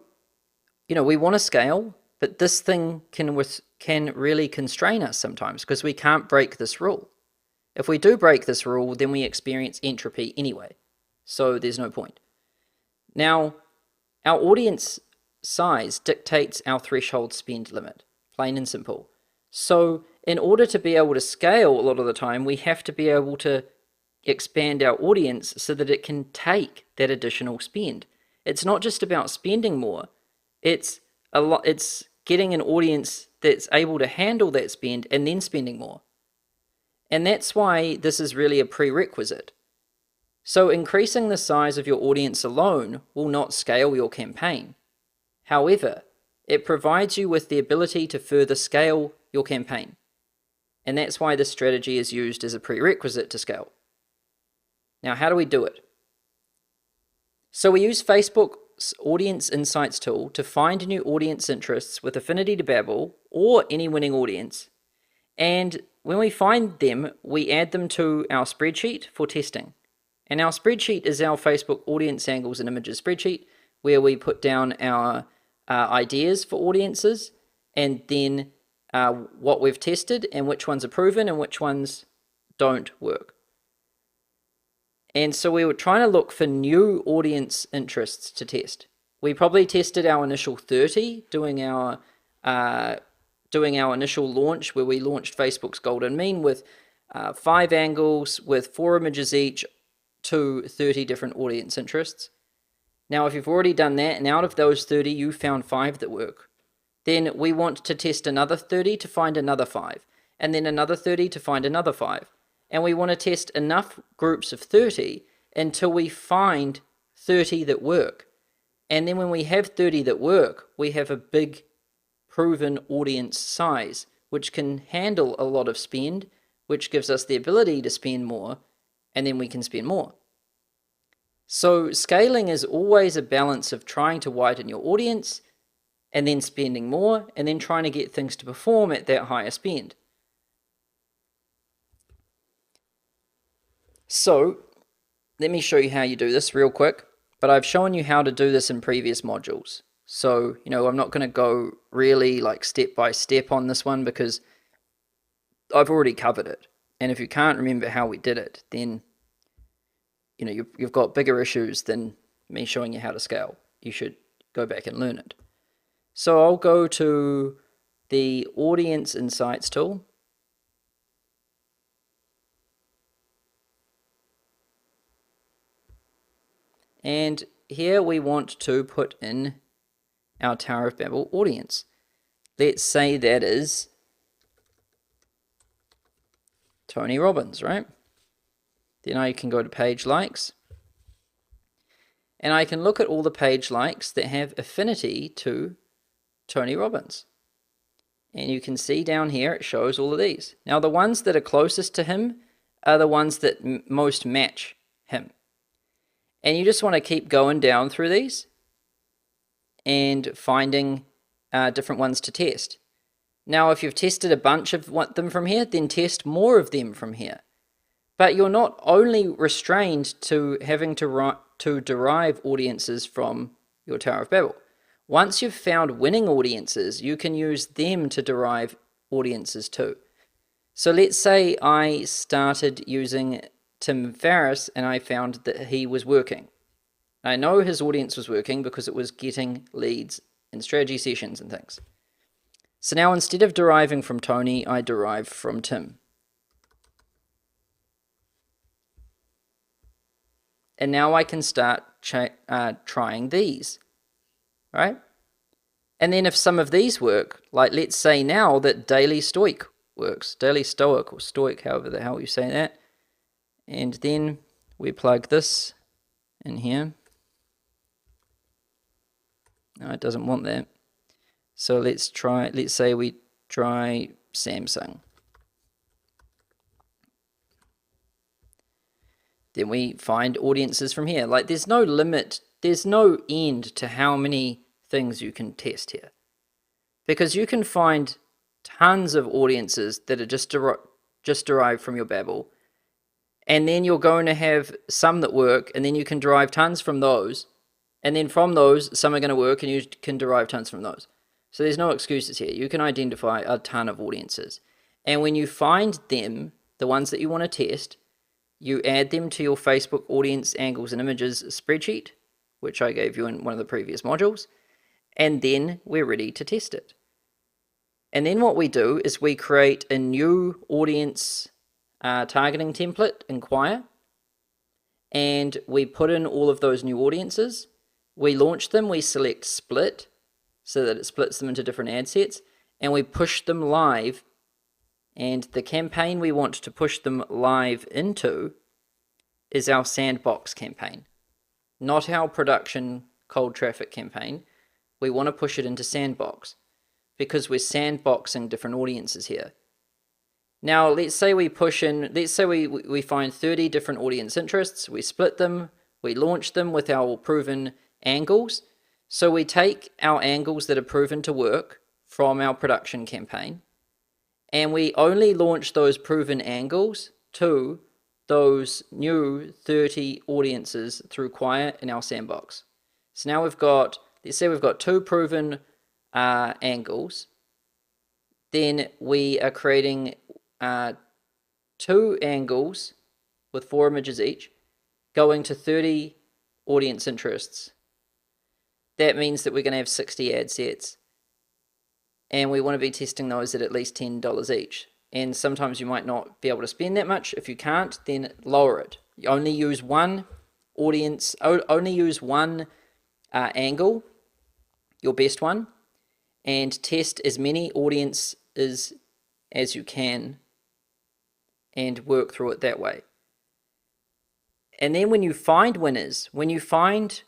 we want to scale, But this thing can really constrain us sometimes because we can't break this rule. If we do break this rule, then we experience entropy anyway. So there's no point. Now, our audience size dictates our threshold spend limit, plain and simple. So in order to be able to scale a lot of the time, we have to be able to expand our audience so that it can take that additional spend. It's not just about spending more. It's getting an audience that's able to handle that spend and then spending more. And that's why this is really a prerequisite. So increasing the size of your audience alone will not scale your campaign. However, it provides you with the ability to further scale your campaign. And that's why this strategy is used as a prerequisite to scale. Now, how do we do it? So we use Facebook's Audience Insights tool to find new audience interests with affinity to Babbel or any winning audience. And when we find them, we add them to our spreadsheet for testing. And our spreadsheet is our Facebook audience angles and images spreadsheet, where we put down our ideas for audiences and then what we've tested and which ones are proven and which ones don't work. And so we were trying to look for new audience interests to test. We probably tested our initial 30 doing our initial launch, where we launched Facebook's Golden Mean with 5 angles with 4 images each to 30 different audience interests. Now, if you've already done that, and out of those 30 you found 5 that work, then we want to test another 30 to find another 5, and then another 30 to find another 5. And we want to test enough groups of 30 until we find 30 that work. And then when we have 30 that work, we have a big proven audience size, which can handle a lot of spend, which gives us the ability to spend more, and then we can spend more. So scaling is always a balance of trying to widen your audience and then spending more, and then trying to get things to perform at that higher spend. So let me show you how you do this real quick, but I've shown you how to do this in previous modules. So, I'm not going to go really like step by step on this one because I've already covered it. And if you can't remember how we did it, then, you've got bigger issues than me showing you how to scale. You should go back and learn it. So I'll go to the Audience Insights tool. And here we want to put in our Tower of Babbel audience. Let's say that is Tony Robbins, right? Then I can go to page likes. And I can look at all the page likes that have affinity to Tony Robbins. And you can see down here it shows all of these. Now the ones that are closest to him are the ones that most match him. And you just want to keep going down through these and finding different ones to test. Now, if you've tested a bunch of them from here, then test more of them from here. But you're not only restrained to having to derive audiences from your Tower of Babbel. Once you've found winning audiences, you can use them to derive audiences too. So let's say I started using Tim Ferriss and I found that he was working. I know his audience was working because it was getting leads in strategy sessions and things. So now instead of deriving from Tony, I derive from Tim. And now I can start trying these, right? And then if some of these work, like let's say now that Daily Stoic works, Daily Stoic or Stoic, however the hell you say that, and then we plug this in here. No, it doesn't want that. So let's say we try Samsung. Then we find audiences from here. Like there's no limit, there's no end to how many things you can test here. Because you can find tons of audiences that are just derived from your Babbel. And then you're going to have some that work, and then you can derive tons from those. And then from those, some are going to work, and you can derive tons from those. So there's no excuses here. You can identify a ton of audiences. And when you find them, the ones that you want to test, you add them to your Facebook audience angles and images spreadsheet, which I gave you in one of the previous modules, and then we're ready to test it. And then what we do is we create a new audience targeting template in Quire, and we put in all of those new audiences. We launch them, we select split, so that it splits them into different ad sets, and we push them live. And the campaign we want to push them live into is our sandbox campaign, not our production cold traffic campaign. We want to push it into sandbox because we're sandboxing different audiences here. Now, let's say we find 30 different audience interests, we split them, we launch them with our proven angles. So we take our angles that are proven to work from our production campaign, and we only launch those proven angles to those new 30 audiences through Quire in our sandbox. So now let's say we've got 2 proven angles. Then we are creating 2 angles with 4 images each, going to 30 audience interests. That means that we're going to have 60 ad sets, and we want to be testing those at least $10 each. And sometimes you might not be able to spend that much. If you can't, then lower it. You only use one audience, only use one angle, your best one, and test as many audiences as you can and work through it that way. And then when you find winners, when you find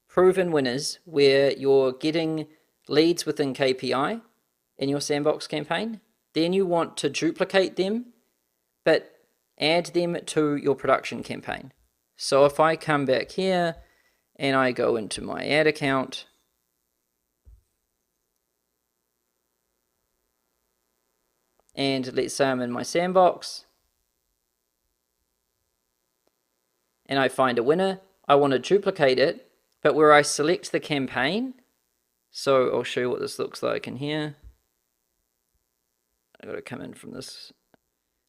proven winners where you're getting leads within KPI in your sandbox campaign, then you want to duplicate them, but add them to your production campaign. So if I come back here and I go into my ad account, and let's say I'm in my sandbox, and I find a winner, I want to duplicate it, but where I select the campaign, so I'll show you what this looks like in here. I've got to come in from this.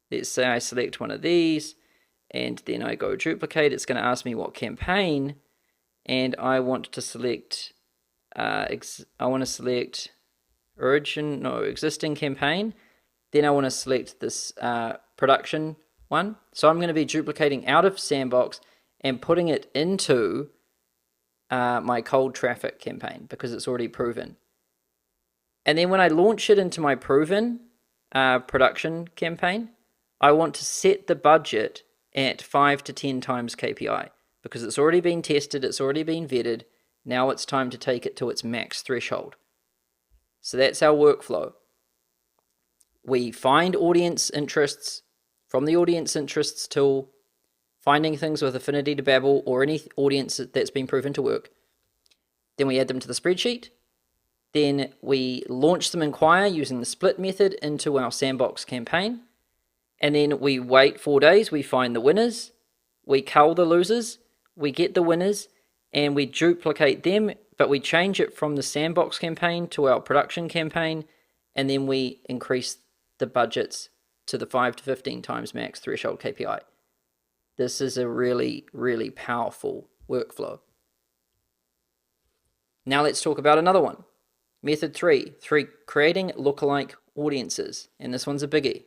Let's say I select one of these, and then I go duplicate. It's going to ask me what campaign, and I want to select, existing campaign. Then I want to select this production one. So I'm going to be duplicating out of sandbox and putting it into my cold traffic campaign because it's already proven. And then when I launch it into my proven production campaign, I want to set the budget at 5 to 10 times KPI because it's already been tested, it's already been vetted. Now it's time to take it to its max threshold. So that's our workflow. We find audience interests from the audience interests tool, finding things with affinity to Babbel or any audience that's been proven to work. Then we add them to the spreadsheet. Then we launch them in Quire using the split method into our sandbox campaign. And then we wait 4 days, we find the winners, we cull the losers, we get the winners, and we duplicate them, but we change it from the sandbox campaign to our production campaign, and then we increase the budgets to the 5 to 15 times max threshold KPI. This is a really, really powerful workflow. Now let's talk about another one. Method 3, creating lookalike audiences. And this one's a biggie.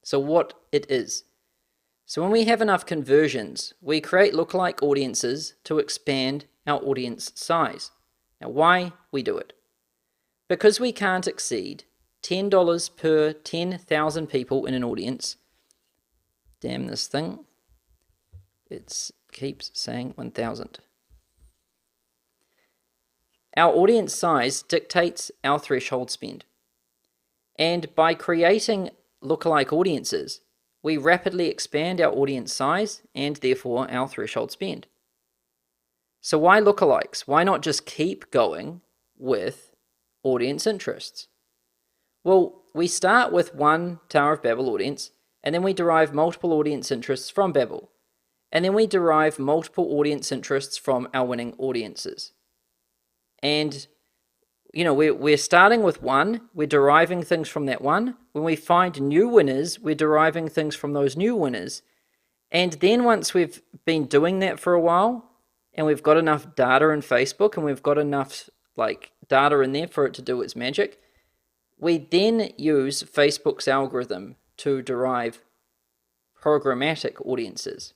So what it is. So when we have enough conversions, we create lookalike audiences to expand our audience size. Now why we do it? Because we can't exceed $10 per 10,000 people in an audience. Damn this thing. It keeps saying 1,000. Our audience size dictates our threshold spend. And by creating lookalike audiences, we rapidly expand our audience size and therefore our threshold spend. So why lookalikes? Why not just keep going with audience interests? Well, we start with one Tower of Babel audience, and then we derive multiple audience interests from Babel. And then we derive multiple audience interests from our winning audiences. And we're starting with one, we're deriving things from that one. When we find new winners, we're deriving things from those new winners. And then once we've been doing that for a while, and we've got enough data in Facebook, and we've got enough data in there for it to do its magic, we then use Facebook's algorithm to derive programmatic audiences.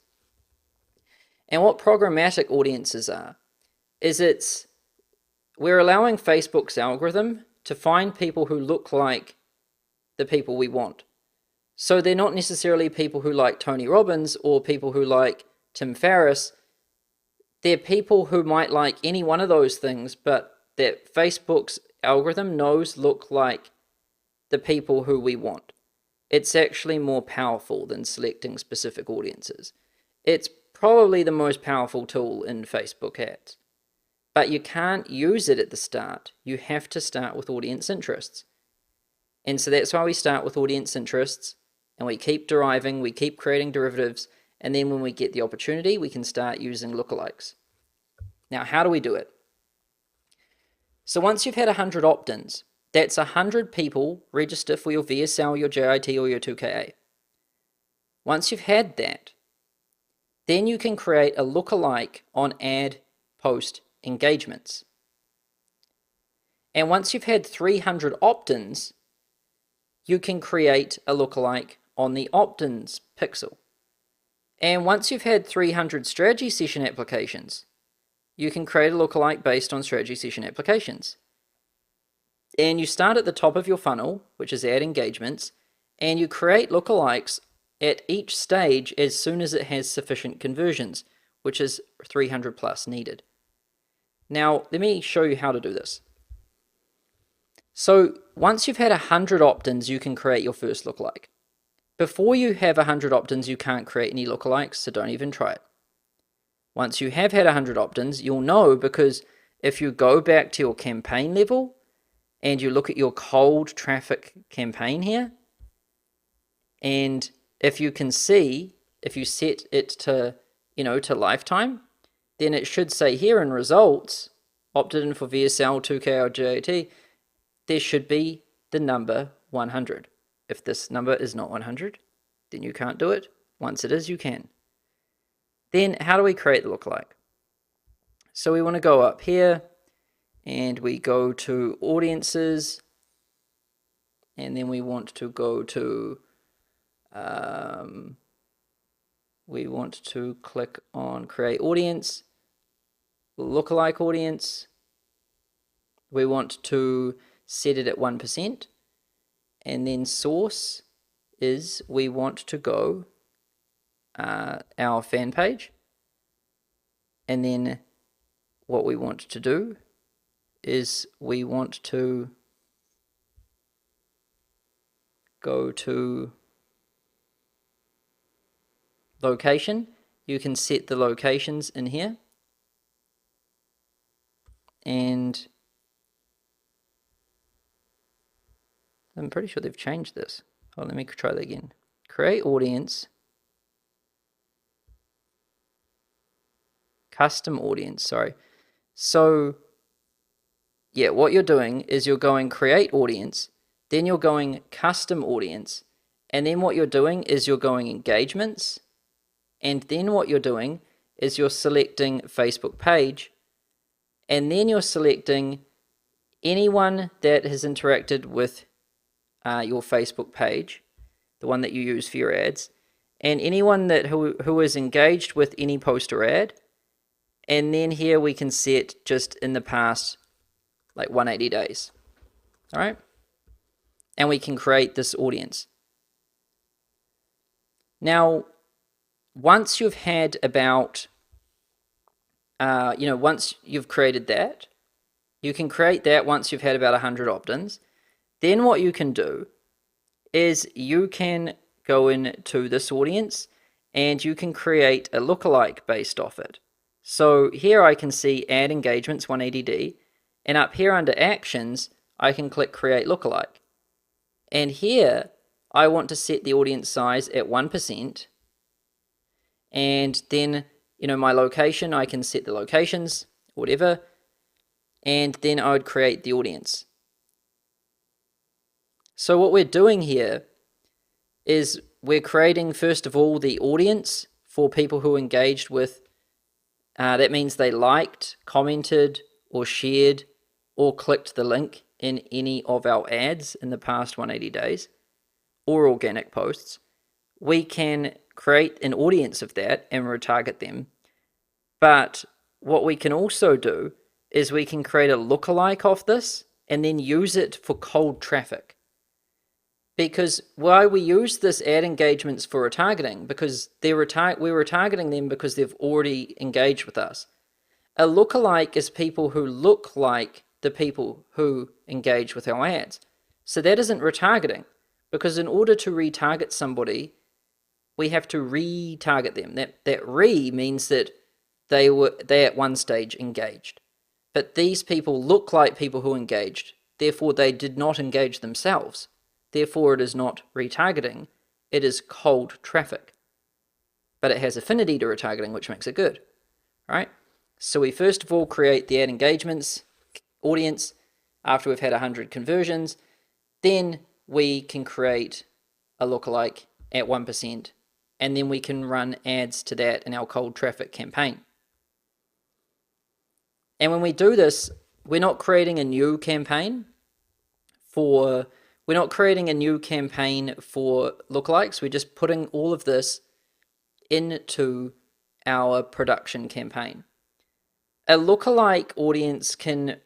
And what programmatic audiences are, is we're allowing Facebook's algorithm to find people who look like the people we want. So they're not necessarily people who like Tony Robbins or people who like Tim Ferriss. They're people who might like any one of those things, but that Facebook's algorithm knows look like the people who we want. It's actually more powerful than selecting specific audiences. It's probably the most powerful tool in Facebook ads. But you can't use it at the start. You have to start with audience interests. And so that's why we start with audience interests, and we keep deriving, we keep creating derivatives, and then when we get the opportunity, we can start using lookalikes. Now, how do we do it? So once you've had 100 opt-ins, that's 100 people register for your VSL, your JIT, or your 2KA. Once you've had that, then you can create a lookalike on ad post engagements. And once you've had 300 opt-ins, you can create a lookalike on the opt-ins pixel. And once you've had 300 strategy session applications, you can create a lookalike based on strategy session applications. And you start at the top of your funnel, which is ad engagements, and you create lookalikes at each stage as soon as it has sufficient conversions, which is 300 plus needed. Now, let me show you how to do this. So once you've had 100 opt-ins, you can create your first lookalike. Before you have 100 opt-ins, you can't create any lookalikes, so don't even try it. Once you have had 100 opt-ins, you'll know, because if you go back to your campaign level and you look at your cold traffic campaign here, and if you can see, if you set it to, to lifetime, then it should say here in results, opted in for VSL, 2K or JIT, there should be the number 100. If this number is not 100, then you can't do it. Once it is, you can. Then how do we create the lookalike? So we want to go up here and we go to audiences, and then we want to go to, we want to click on create audience, lookalike audience. We want to set it at 1%, and then source is we want to go our fan page, and then what we want to do is we want to go to location. You can set the locations in here, and I'm pretty sure they've changed this. Oh, let me try that again. Create audience, custom audience, sorry. So yeah, what you're doing is you're going create audience, then you're going custom audience, and then what you're doing is you're going engagements, and then what you're doing is you're selecting Facebook page, and then you're selecting anyone that has interacted with your Facebook page, the one that you use for your ads, and anyone that who is engaged with any post or ad. And then here we can set just in the past, like 180 days. All right. And we can create this audience. Now, once you've had about, once you've created that, you can create that once you've had about 100 opt-ins. Then what you can do is you can go into this audience and you can create a lookalike based off it. So here I can see add engagements 180D, and up here under actions, I can click create lookalike. And here I want to set the audience size at 1%. And then, my location, I can set the locations, whatever. and then I would create the audience. So what we're doing here is we're creating, first of all, the audience for people who engaged with, that means they liked, commented, or shared, or clicked the link in any of our ads in the past 180 days, or organic posts. We can create an audience of that and retarget them. But what we can also do is we can create a lookalike of this and then use it for cold traffic. Because why we use this ad engagements for retargeting, because we're retargeting them because they've already engaged with us. A lookalike is people who look like the people who engage with our ads. So that isn't retargeting, because in order to retarget somebody, we have to retarget them. That means that they at one stage engaged. But these people look like people who engaged, therefore they did not engage themselves. Therefore it is not retargeting, it is cold traffic. But it has affinity to retargeting, which makes it good. Right? So we first of all create the ad engagements audience after we've had 100 conversions. Then we can create a lookalike at 1%, and then we can run ads to that in our cold traffic campaign. And when we do this, we're not creating a new campaign for lookalikes. We're just putting all of this into our production campaign. A lookalike audience can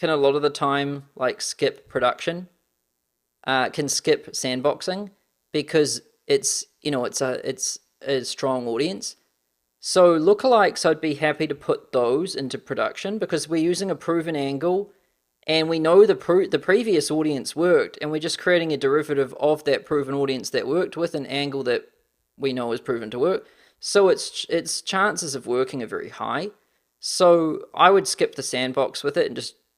a lot of the time like skip production, can skip sandboxing, because it's a strong audience. So lookalikes, I'd be happy to put those into production because we're using a proven angle and we know the previous audience worked, and we're just creating a derivative of that proven audience that worked with an angle that we know is proven to work. So its chances of working are very high. So I would skip the sandbox with it and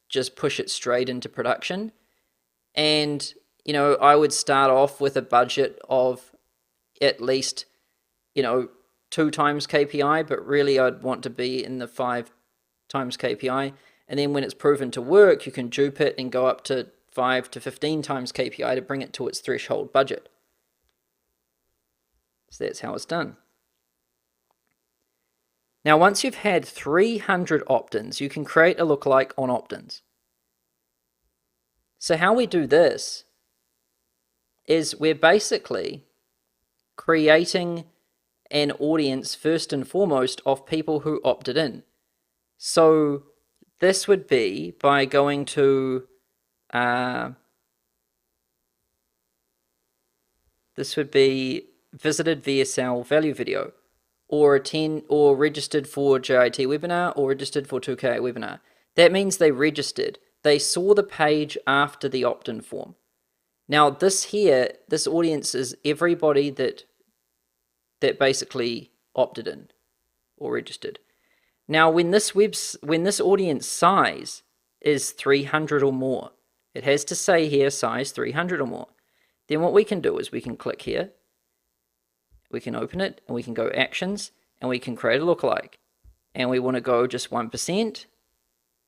just push it straight into production. And I would start off with a budget of at least 2 times KPI, but really I'd want to be in the 5 times KPI. And then when it's proven to work, you can dupe it and go up to 5 to 15 times KPI to bring it to its threshold budget. So that's how it's done. Now, once you've had 300 opt-ins, you can create a lookalike on opt-ins. So how we do this is we're basically creating an audience first and foremost of people who opted in. So this would be by going to this would be visited VSL value video, or registered for JIT webinar, or registered for 2K webinar. That means they registered. They saw the page after the opt-in form. Now this audience is everybody that basically opted in or registered. Now when this audience size is 300 or more, it has to say here size 300 or more, then what we can do is we can click here, we can open it, and we can go actions, and we can create a lookalike. And we want to go just 1%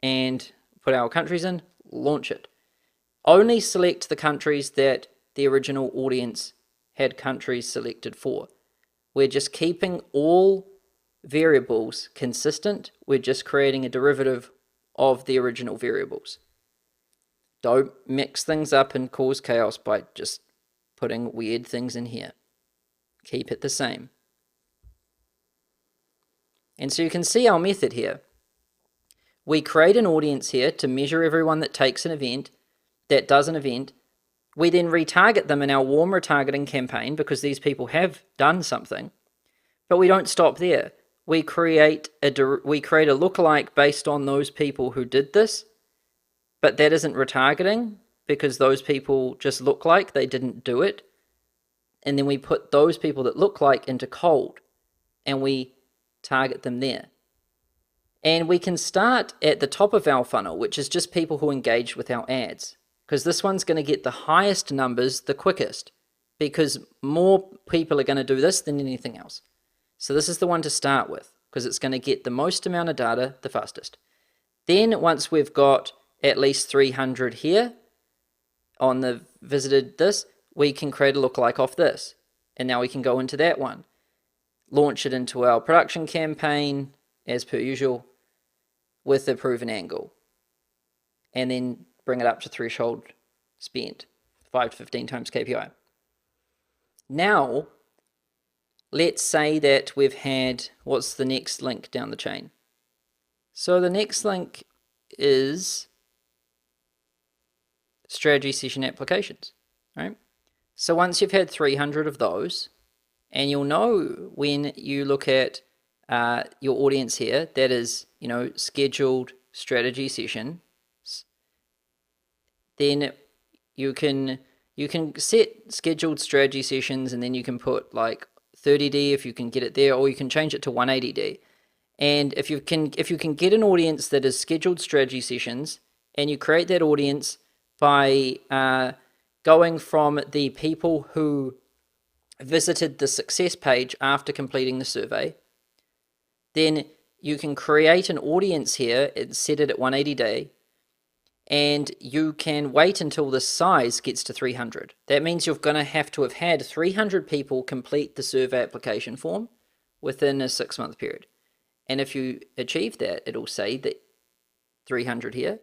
and put our countries in, launch it. Only select the countries that the original audience had countries selected for. We're just keeping all variables consistent. We're just creating a derivative of the original variables. Don't mix things up and cause chaos by just putting weird things in here. Keep it the same. And so you can see our method here. We create an audience here to measure everyone that takes an event, that does an event. We then retarget them in our warm retargeting campaign because these people have done something. But we don't stop there. We create a lookalike based on those people who did this, but that isn't retargeting because those people just look like they didn't do it. And then we put those people that look like into cold and we target them there. And we can start at the top of our funnel, which is just people who engage with our ads, because this one's going to get the highest numbers the quickest, because more people are going to do this than anything else. So this is the one to start with, because it's going to get the most amount of data the fastest. Then once we've got at least 300 here on the visited this, we can create a lookalike off this. And now we can go into that one, launch it into our production campaign as per usual with the proven angle, and then bring it up to threshold spent, 5 to 15 times KPI. Now, let's say that we've had, what's the next link down the chain? So the next link is strategy session applications, right? So once you've had 300 of those, and you'll know when you look at your audience here, that is, scheduled strategy session, then you can set scheduled strategy sessions, and then you can put like 30D if you can get it there, or you can change it to 180D. And if you can get an audience that is scheduled strategy sessions, and you create that audience by going from the people who visited the success page after completing the survey, then you can create an audience here and set it at 180D, and you can wait until the size gets to 300. That means you're going to have had 300 people complete the survey application form within a 6-month period. And if you achieve that, it'll say that 300 here.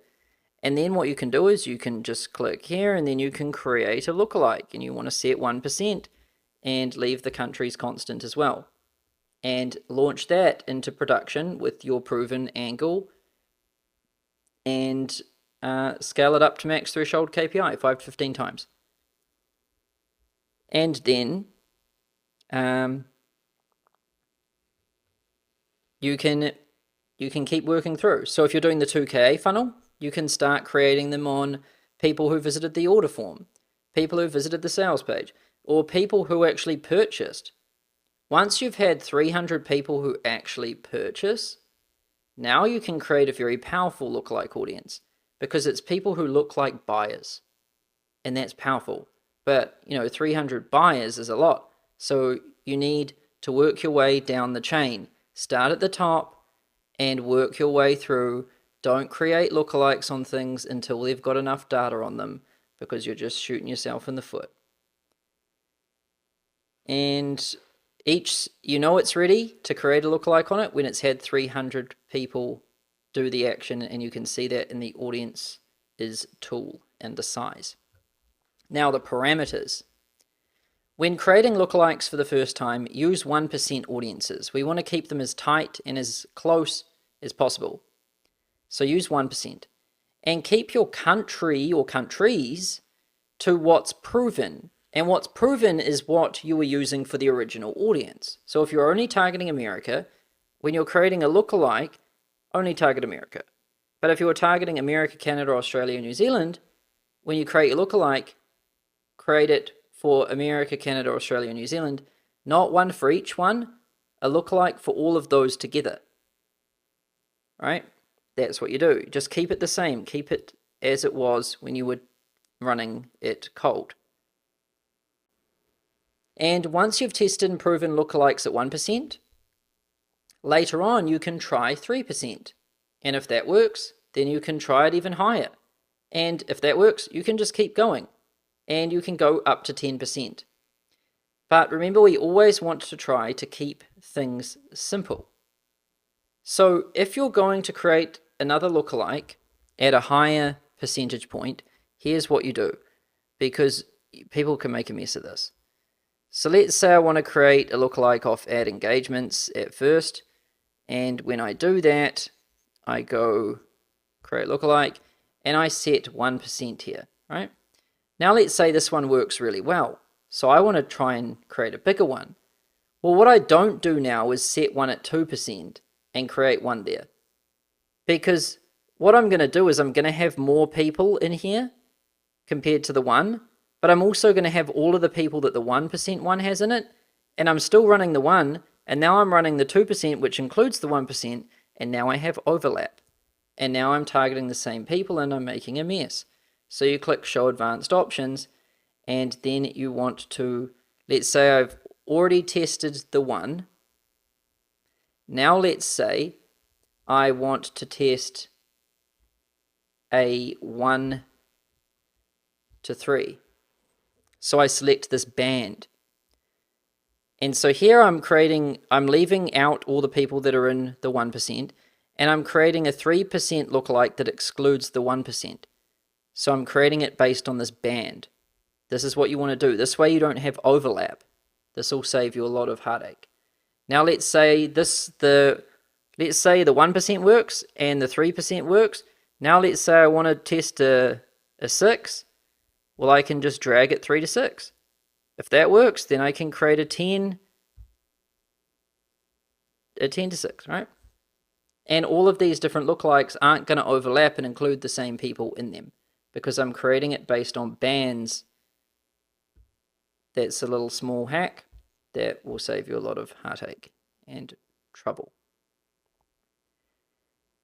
And then what you can do is you can just click here, and then you can create a lookalike, and you want to set 1% and leave the countries constant as well, and launch that into production with your proven angle, and scale it up to max threshold KPI 5 to 15 times. And then you can keep working through. So if you're doing the 2KA funnel, you can start creating them on people who visited the order form, people who visited the sales page, or people who actually purchased. Once you've had 300 people who actually purchase, now you can create a very powerful lookalike audience, because it's people who look like buyers, and that's powerful. But 300 buyers is a lot, so you need to work your way down the chain. Start at the top and work your way through. Don't create lookalikes on things until they've got enough data on them, because you're just shooting yourself in the foot. And it's ready to create a lookalike on it when it's had 300 people do the action, and you can see that in the audience's tool and the size. Now the parameters. When creating lookalikes for the first time, use 1% audiences. We want to keep them as tight and as close as possible. So use 1%. And keep your country or countries to what's proven. And what's proven is what you were using for the original audience. So if you're only targeting America, when you're creating a lookalike, only target America. But if you're targeting America, Canada, Australia, New Zealand, when you create a lookalike, create it for America, Canada, Australia, New Zealand, not one for each one, a lookalike for all of those together. Right? That's what you do. Just keep it the same. Keep it as it was when you were running it cold. And once you've tested and proven lookalikes at 1%, later on you can try 3%. And if that works, then you can try it even higher. And if that works, you can just keep going. And you can go up to 10%. But remember, we always want to try to keep things simple. So if you're going to create another lookalike at a higher percentage point, here's what you do, because people can make a mess of this. So let's say I want to create a lookalike off ad engagements at first, and when I do that, I go create lookalike, and I set 1% here, right? Now let's say this one works really well, so I want to try and create a bigger one. Well, what I don't do now is set one at 2% and create one there, because what I'm going to do is I'm going to have more people in here compared to the one, but I'm also going to have all of the people that the 1% one has in it, and I'm still running the one, and now I'm running the 2%, which includes the 1%, and now I have overlap. And now I'm targeting the same people, and I'm making a mess. So you click Show Advanced Options, and then you want to, let's say I've already tested the one. Now let's say I want to test a 1 to 3. So I select this band. And so here I'm leaving out all the people that are in the 1%, and I'm creating a 3% lookalike that excludes the 1%. So I'm creating it based on this band. This is what you want to do. This way you don't have overlap. This will save you a lot of heartache. Now let's say the 1% works and the 3% works. Now let's say I want to test a 6. Well, I can just drag it 3 to 6. If that works, then I can create a 10 to 6, right? And all of these different lookalikes aren't going to overlap and include the same people in them because I'm creating it based on bands. That's a little small hack that will save you a lot of heartache and trouble.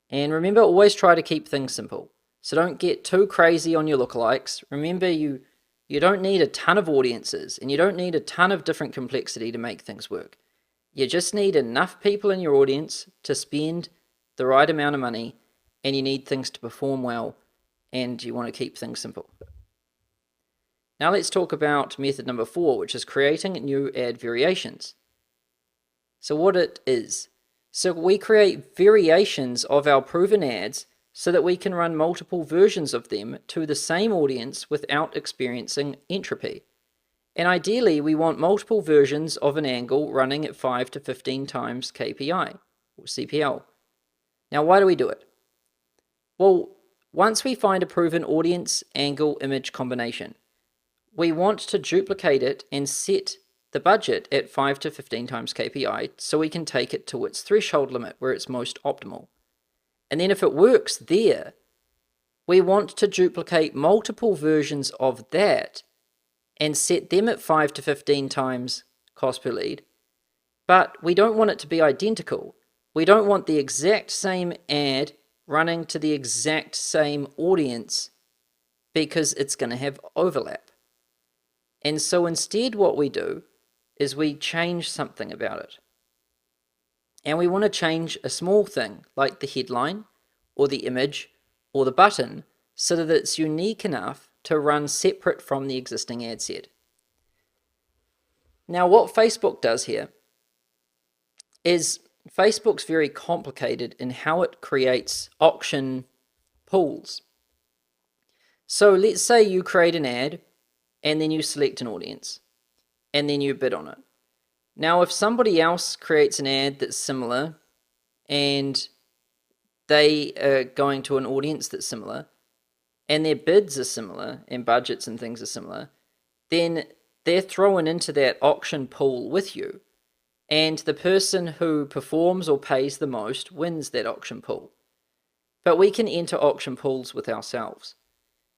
And remember, always try to keep things simple. So don't get too crazy on your lookalikes. Remember, you don't need a ton of audiences and you don't need a ton of different complexity to make things work. You just need enough people in your audience to spend the right amount of money, and you need things to perform well, and you want to keep things simple. Now let's talk about method number 4, which is creating new ad variations. So what it is, so we create variations of our proven ads so that we can run multiple versions of them to the same audience without experiencing entropy. And ideally, we want multiple versions of an angle running at 5 to 15 times KPI, or CPL. Now, why do we do it? Well, once we find a proven audience angle image combination, we want to duplicate it and set the budget at 5 to 15 times KPI so we can take it to its threshold limit where it's most optimal. And then if it works there, we want to duplicate multiple versions of that and set them at 5 to 15 times cost per lead. But we don't want it to be identical. We don't want the exact same ad running to the exact same audience because it's going to have overlap. And so instead what we do is we change something about it. And we want to change a small thing like the headline or the image or the button so that it's unique enough to run separate from the existing ad set. Now what Facebook does here is Facebook's very complicated in how it creates auction pools. So let's say you create an ad and then you select an audience and then you bid on it. Now if somebody else creates an ad that's similar and they are going to an audience that's similar and their bids are similar and budgets and things are similar, then they're thrown into that auction pool with you. And the person who performs or pays the most wins that auction pool. But we can enter auction pools with ourselves.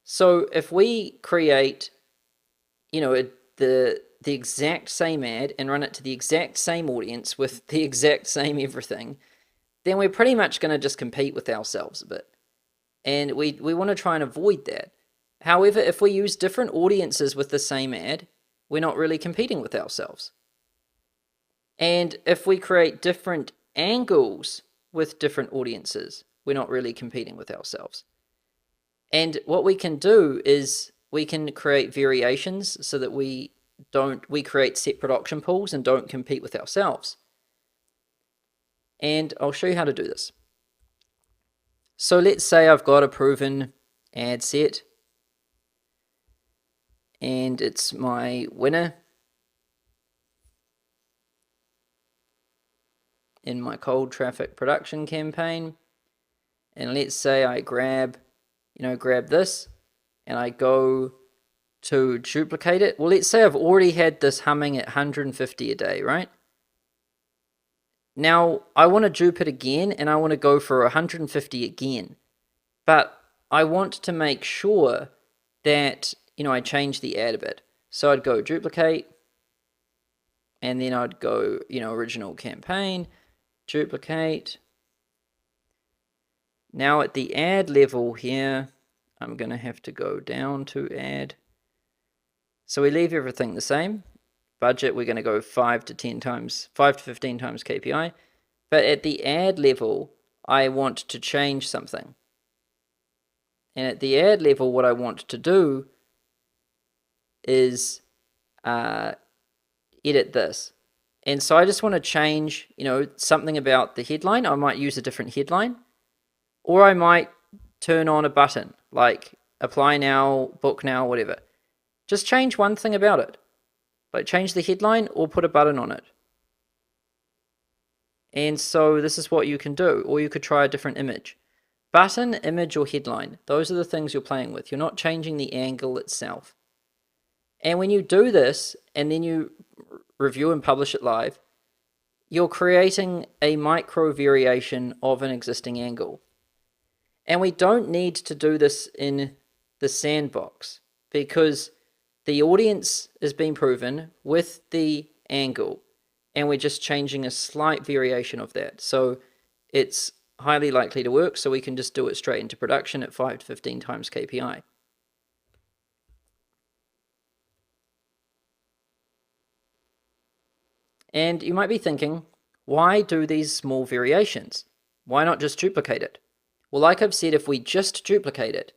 So if we create, the exact same ad and run it to the exact same audience with the exact same everything, then we're pretty much going to just compete with ourselves a bit. And we want to try and avoid that. However, if we use different audiences with the same ad, we're not really competing with ourselves. And if we create different angles with different audiences, we're not really competing with ourselves. And what we can do is we can create variations so that we create separate auction pools and don't compete with ourselves. And I'll show you how to do this. So let's say I've got a proven ad set and it's my winner in my cold traffic production campaign. And let's say I grab this and I go to duplicate it. Well, let's say I've already had this humming at 150 a day, right? Now I want to dupe it again and I want to go for 150 again. But I want to make sure that, I change the ad a bit. So I'd go duplicate and then I'd go, original campaign, duplicate. Now at the ad level here, I'm going to have to go down to ad. So we leave everything the same. Budget, we're going to go 5 to 15 times KPI. But at the ad level, I want to change something. And at the ad level, what I want to do is edit this. And so I just want to change, something about the headline. I might use a different headline, or I might turn on a button like apply now, book now, whatever. Just change one thing about it, like change the headline or put a button on it. And so this is what you can do, or you could try a different image. Button, image, or headline. Those are the things you're playing with. You're not changing the angle itself. And when you do this, and then you review and publish it live, you're creating a micro variation of an existing angle. And we don't need to do this in the sandbox because the audience is being proven with the angle, and we're just changing a slight variation of that. So it's highly likely to work, so we can just do it straight into production at 5 to 15 times KPI. And you might be thinking, why do these small variations? Why not just duplicate it? Well, like I've said, if we just duplicate it,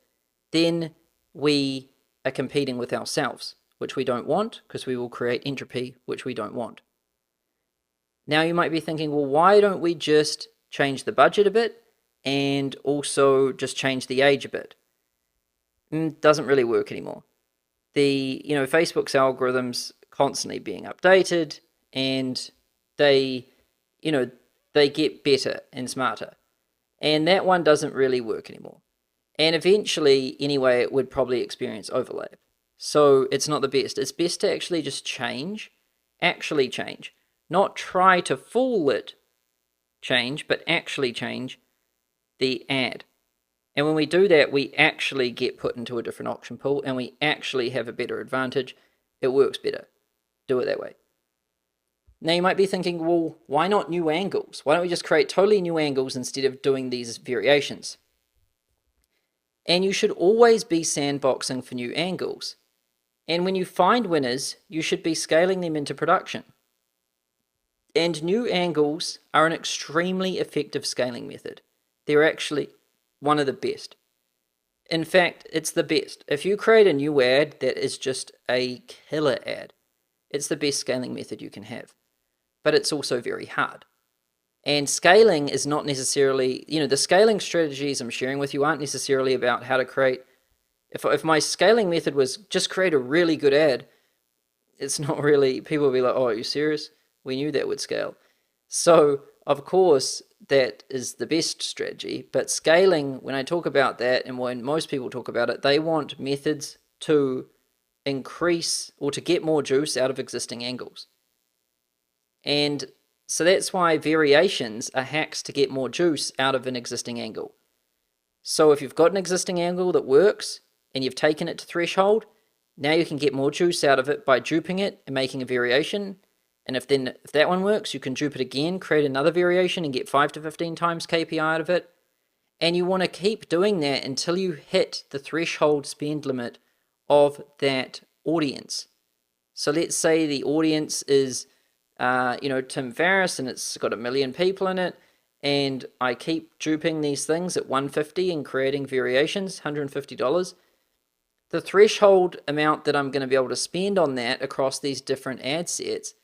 then we are competing with ourselves, which we don't want because we will create entropy, which we don't want. Now you might be thinking, well, why don't we just change the budget a bit and also just change the age a bit? Doesn't really work anymore. Facebook's algorithms constantly being updated, and they get better and smarter. And that one doesn't really work anymore. And eventually, anyway, it would probably experience overlap. So it's not the best. It's best to actually just actually change. Not try to fool it change, but actually change the ad. And when we do that, we actually get put into a different auction pool, and we actually have a better advantage. It works better. Do it that way. Now you might be thinking, well, why not new angles? Why don't we just create totally new angles instead of doing these variations? And you should always be sandboxing for new angles. And when you find winners, you should be scaling them into production. And new angles are an extremely effective scaling method. They're actually one of the best. In fact, it's the best. If you create a new ad that is just a killer ad, it's the best scaling method you can have. But it's also very hard. And scaling is not necessarily, the scaling strategies I'm sharing with you aren't necessarily about how to create. If my scaling method was just create a really good ad, it's not really, people will be like, oh, are you serious? We knew that would scale. So, of course, that is the best strategy. But scaling, when I talk about that, and when most people talk about it, they want methods to increase or to get more juice out of existing angles. And so that's why variations are hacks to get more juice out of an existing angle. So if you've got an existing angle that works and you've taken it to threshold, now you can get more juice out of it by duping it and making a variation. And if that one works, you can dupe it again, create another variation and get 5 to 15 times KPI out of it. And you want to keep doing that until you hit the threshold spend limit of that audience. So let's say the audience is, Tim Ferriss, and it's got 1 million people in it, and I keep duping these things at $150 and creating variations, $150. The threshold amount that I'm going to be able to spend on that across these different ad sets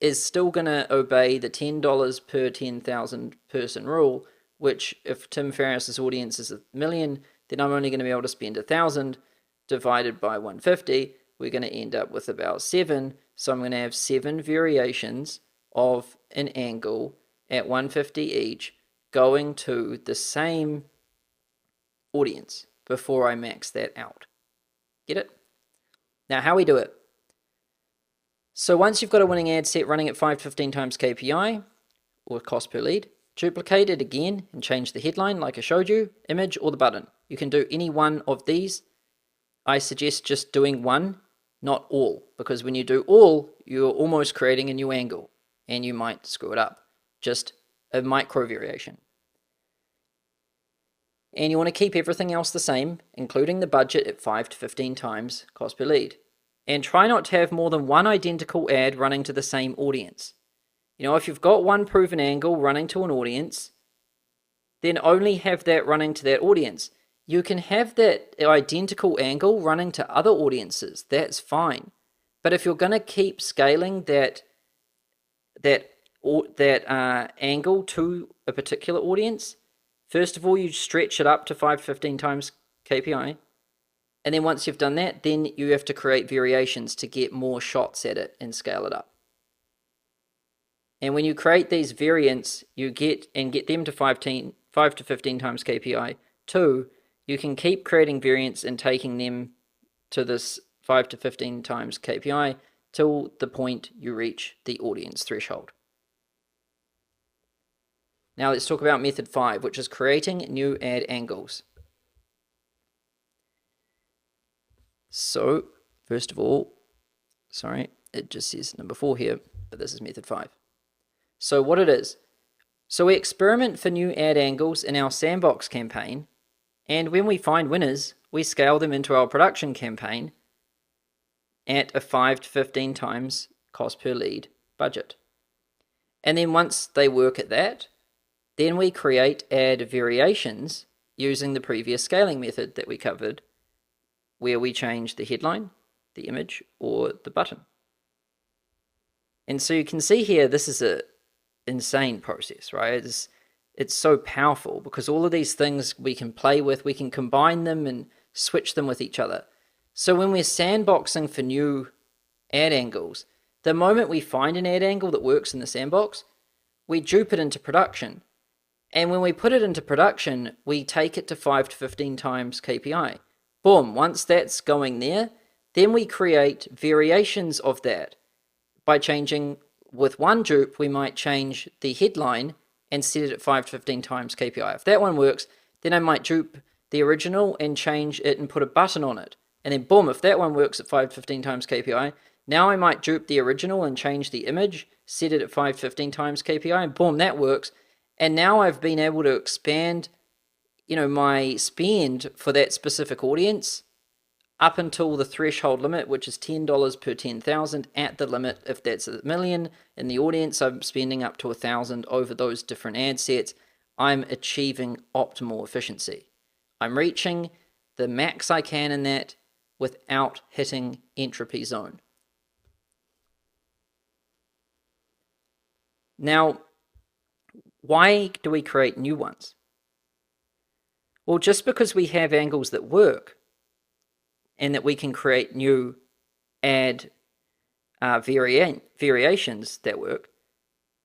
is still going to obey the $10 per 10,000 person rule, which if Tim Ferriss's audience is 1 million, then I'm only going to be able to spend 1,000 divided by 150. We're going to end up with about 7. So I'm going to have 7 variations of an angle at 150 each going to the same audience before I max that out. Get it? Now, how we do it. So once you've got a winning ad set running at 5 to 15 times KPI, or cost per lead, duplicate it again and change the headline like I showed you, image, or the button. You can do any one of these. I suggest just doing one, not all, because when you do all, you're almost creating a new angle, and you might screw it up. Just a micro variation. And you want to keep everything else the same, including the budget at 5 to 15 times cost per lead. And try not to have more than one identical ad running to the same audience. If you've got one proven angle running to an audience, then only have that running to that audience. You can have that identical angle running to other audiences. That's fine. But if you're going to keep scaling that angle to a particular audience, first of all, you stretch it up to 5 to 15 times KPI. And then once you've done that, then you have to create variations to get more shots at it and scale it up. And when you create these variants, you get them to 5 to 15 times KPI. 2, you can keep creating variants and taking them to this 5 to 15 times KPI till the point you reach the audience threshold. Now let's talk about method 5, which is creating new ad angles. So, first of all, sorry, it just says number 4 here, but this is method 5. So what it is, so we experiment for new ad angles in our sandbox campaign, and when we find winners, we scale them into our production campaign at a 5 to 15 times cost per lead budget. And then once they work at that, then we create ad variations using the previous scaling method that we covered, where we change the headline, the image, or the button. And so you can see here, this is an insane process, right? It's so powerful because all of these things we can play with, we can combine them and switch them with each other. So when we're sandboxing for new ad angles, the moment we find an ad angle that works in the sandbox, we dupe it into production. And when we put it into production, we take it to 5 to 15 times KPI. Boom, once that's going there, then we create variations of that. By changing, with one dupe, we might change the headline and set it at 5 to 15 times KPI. If that one works, then I might dupe the original and change it and put a button on it. And then boom, if that one works at 5 to 15 times KPI, now I might dupe the original and change the image, set it at 5 to 15 times KPI, and boom, that works. And now I've been able to expand, my spend for that specific audience up until the threshold limit, which is $10 per 10,000 at the limit. If that's $1 million in the audience, I'm spending up to 1,000 over those different ad sets. I'm achieving optimal efficiency. I'm reaching the max I can in that without hitting entropy zone. Now, why do we create new ones? Well, just because we have angles that work and that we can create new ad variations that work,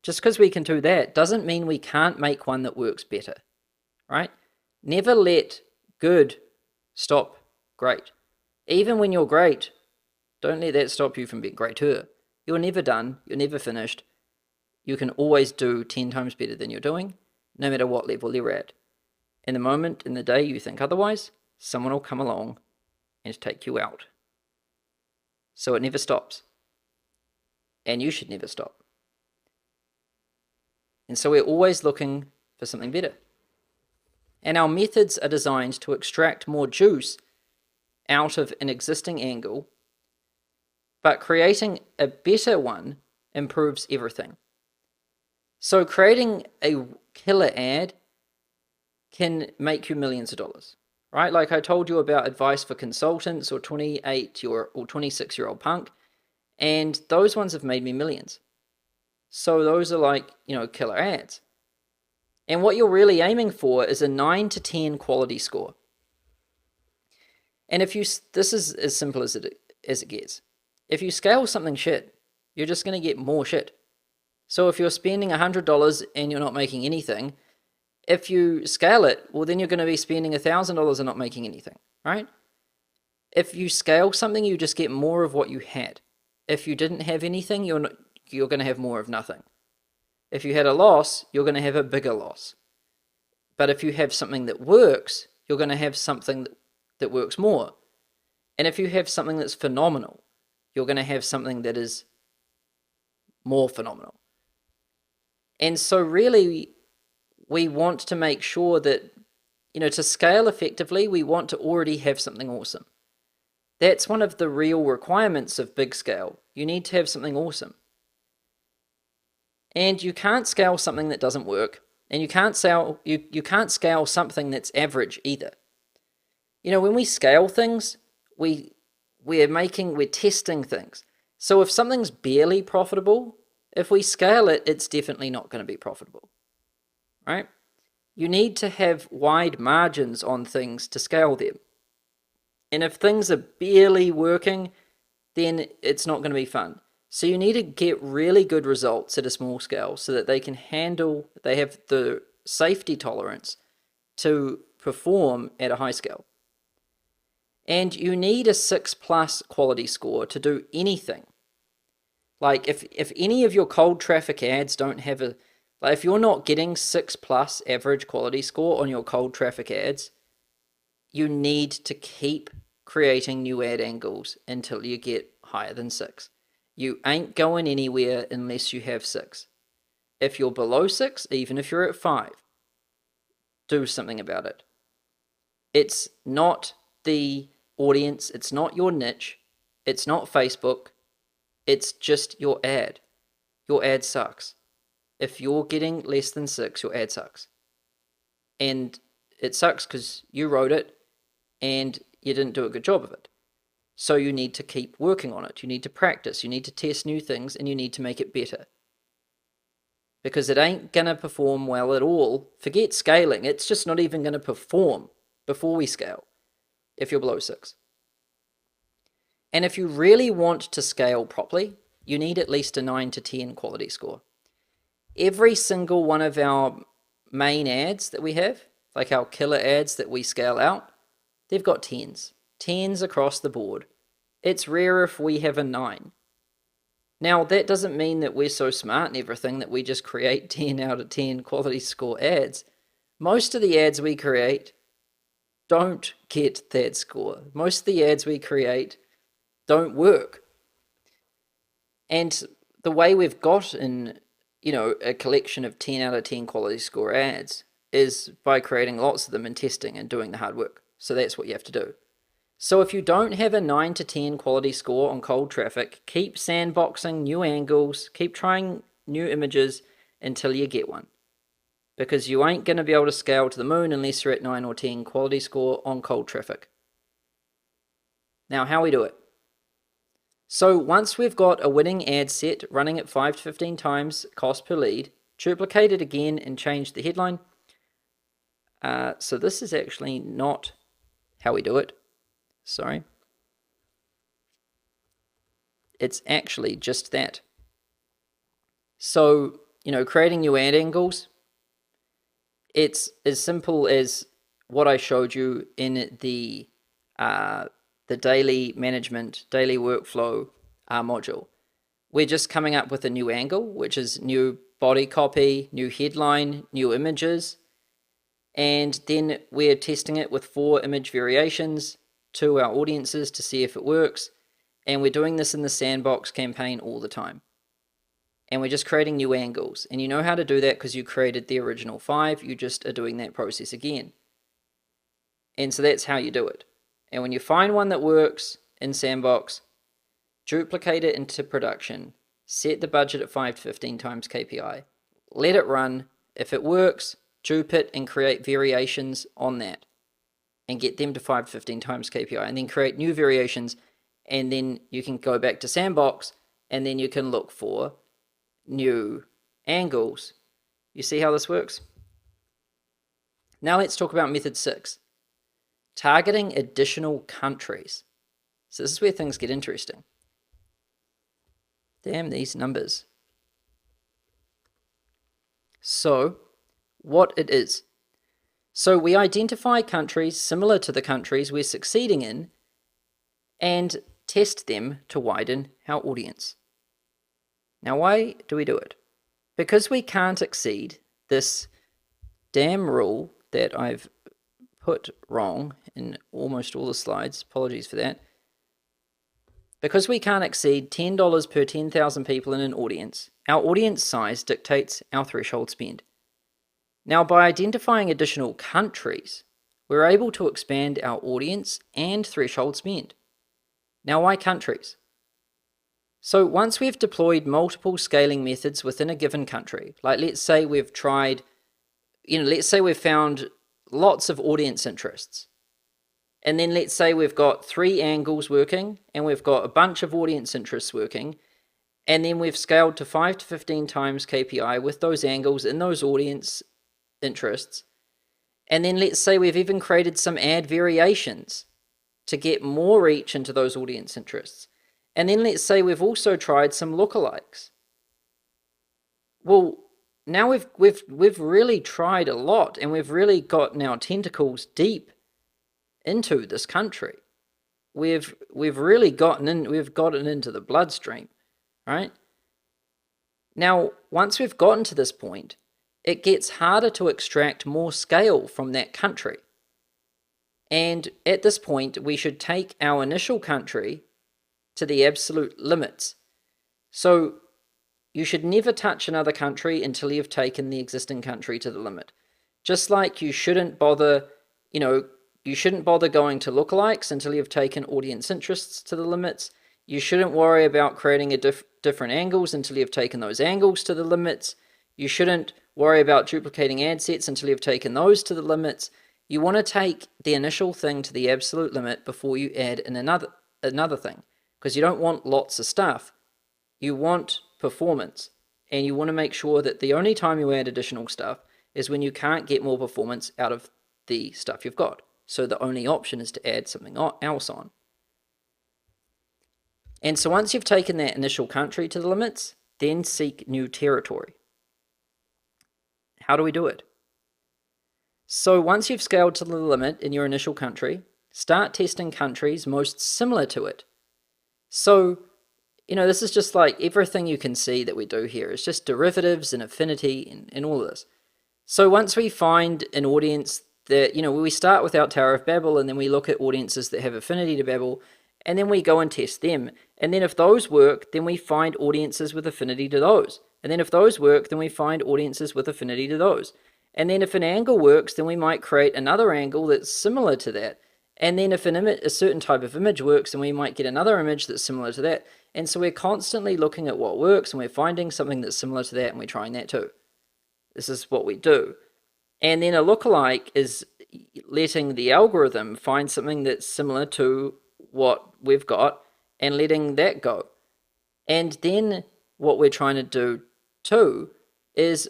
just because we can do that doesn't mean we can't make one that works better, right? Never let good stop great. Even when you're great, don't let that stop you from being greater. You're never done. You're never finished. You can always do 10 times better than you're doing, no matter what level you're at. In the moment, in the day you think otherwise, someone will come along and take you out. So it never stops. And you should never stop. And so we're always looking for something better. And our methods are designed to extract more juice out of an existing angle, but creating a better one improves everything. So creating a killer ad can make you millions of dollars, right? Like I told you about advice for consultants or 28 or 26-year-old punk, and those ones have made me millions. So those are like, killer ads. And what you're really aiming for is a 9 to 10 quality score. And this is as simple as it gets. If you scale something shit, you're just going to get more shit. So if you're spending $100 and you're not making anything, if you scale it, well, then you're going to be spending $1,000 and not making anything, right? If you scale something, you just get more of what you had. If you didn't have anything, you're going to have more of nothing. If you had a loss, you're going to have a bigger loss. But if you have something that works, you're going to have something that works more. And if you have something that's phenomenal, you're going to have something that is more phenomenal. And so really, we want to make sure that, to scale effectively, we want to already have something awesome. That's one of the real requirements of big scale. You need to have something awesome. And you can't scale something that doesn't work, and you can't scale something that's average either. When we scale things, we're testing things. So if something's barely profitable, if we scale it, it's definitely not going to be profitable, right? You need to have wide margins on things to scale them. And if things are barely working, then it's not going to be fun. So you need to get really good results at a small scale so that they have the safety tolerance to perform at a high scale. And you need a 6+ quality score to do anything. Like if any of your cold traffic ads don't have if you're not getting 6+ average quality score on your cold traffic ads, you need to keep creating new ad angles until you get higher than 6. You ain't going anywhere unless you have 6. If you're below 6, even if you're at 5, do something about it. It's not the audience, it's not your niche, it's not Facebook, it's just your ad. Your ad sucks. If you're getting less than 6, your ad sucks. And it sucks because you wrote it and you didn't do a good job of it. So you need to keep working on it. You need to practice. You need to test new things and you need to make it better. Because it ain't going to perform well at all. Forget scaling. It's just not even going to perform before we scale if you're below 6. And if you really want to scale properly, you need at least a 9 to 10 quality score. Every single one of our main ads that we have, like our killer ads that we scale out, they've got 10s. 10s across the board. It's rare if we have a 9. Now, that doesn't mean that we're so smart and everything that we just create 10 out of 10 quality score ads. Most of the ads we create don't get that score. Most of the ads we create don't work. And the way we've got a collection of 10 out of 10 quality score ads is by creating lots of them and testing and doing the hard work. So that's what you have to do. So if you don't have a 9 to 10 quality score on cold traffic, keep sandboxing new angles, keep trying new images until you get one. Because you ain't going to be able to scale to the moon unless you're at 9 or 10 quality score on cold traffic. Now, how we do it? So once we've got a winning ad set running at 5 to 15 times cost per lead, duplicate it again and change the headline. So this is actually not how we do it. Sorry. It's actually just that. So, creating new ad angles, it's as simple as what I showed you in the daily management, daily workflow module. We're just coming up with a new angle, which is new body copy, new headline, new images, and then we're testing it with 4 image variations to our audiences to see if it works, and we're doing this in the sandbox campaign all the time. And we're just creating new angles, and you know how to do that because you created the original 5, you just are doing that process again. And so that's how you do it. And when you find one that works in Sandbox, duplicate it into production, set the budget at 5 to 15 times KPI, let it run. If it works, dupe it and create variations on that and get them to 5 to 15 times KPI, and then create new variations, and then you can go back to Sandbox and then you can look for new angles. You see how this works? Now let's talk about method 6. Targeting additional countries. So this is where things get interesting. Damn these numbers. So, what it is. So we identify countries similar to the countries we're succeeding in and test them to widen our audience. Now why do we do it? Because we can't exceed this damn rule that I've put wrong in almost all the slides. Apologies for that. Because we can't exceed $10 per 10,000 people in an audience, our audience size dictates our threshold spend. Now, by identifying additional countries, we're able to expand our audience and threshold spend. Now, why countries? So once we've deployed multiple scaling methods within a given country, like let's say we've tried, let's say we've found lots of audience interests. And then let's say we've got 3 angles working, and we've got a bunch of audience interests working, and then we've scaled to 5 to 15 times KPI with those angles in those audience interests. And then let's say we've even created some ad variations to get more reach into those audience interests. And then let's say we've also tried some lookalikes. Well, now we've really tried a lot, and we've really gotten our tentacles deep into this country. We've really gotten into the bloodstream, right? Now, once we've gotten to this point, it gets harder to extract more scale from that country. And at this point, we should take our initial country to the absolute limits. So you should never touch another country until you've taken the existing country to the limit. Just like you shouldn't bother, you shouldn't bother going to lookalikes until you've taken audience interests to the limits. You shouldn't worry about creating different angles until you've taken those angles to the limits. You shouldn't worry about duplicating ad sets until you've taken those to the limits. You want to take the initial thing to the absolute limit before you add in another thing, because you don't want lots of stuff. You want performance, and you want to make sure that the only time you add additional stuff is when you can't get more performance out of the stuff you've got. So the only option is to add something else on. And so once you've taken that initial country to the limits, then seek new territory. How do we do it? So once you've scaled to the limit in your initial country, start testing countries most similar to it. So, this is just like everything you can see that we do here. It's just derivatives and affinity and all of this. So once we find an audience that, we start with our Tower of Babel, and then we look at audiences that have affinity to Babel, and then we go and test them. And then if those work, then we find audiences with affinity to those. And then if those work, then we find audiences with affinity to those. And then if an angle works, then we might create another angle that's similar to that. And then if a certain type of image works, then we might get another image that's similar to that. And so we're constantly looking at what works, and we're finding something that's similar to that, and we're trying that too. This is what we do. And then a lookalike is letting the algorithm find something that's similar to what we've got and letting that go. And then what we're trying to do too is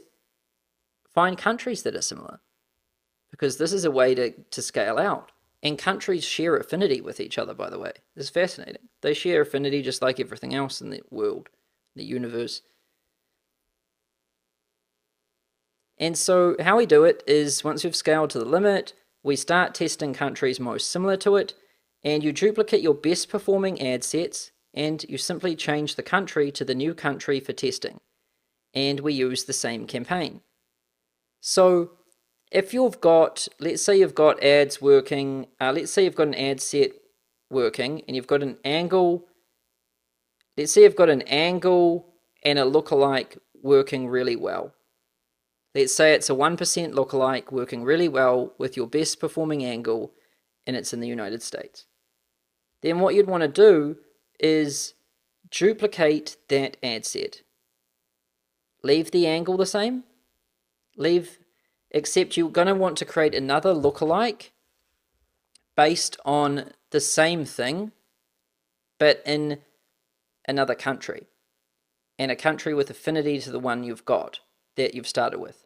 find countries that are similar, because this is a way to scale out. And countries share affinity with each other, by the way. This is fascinating. They share affinity just like everything else in the world, the universe. And so how we do it is, once we've scaled to the limit, we start testing countries most similar to it, and you duplicate your best performing ad sets, and you simply change the country to the new country for testing. And we use the same campaign. So if you've got, let's say you've got ads working, let's say you've got an ad set working, and you've got an angle, let's say you've got an angle and a lookalike working really well. Let's say it's a 1% lookalike working really well with your best performing angle, and it's in the United States. Then what you'd want to do is duplicate that ad set. Leave the angle the same, except you're going to want to create another lookalike based on the same thing, but in another country, and a country with affinity to the one you've got, that you've started with.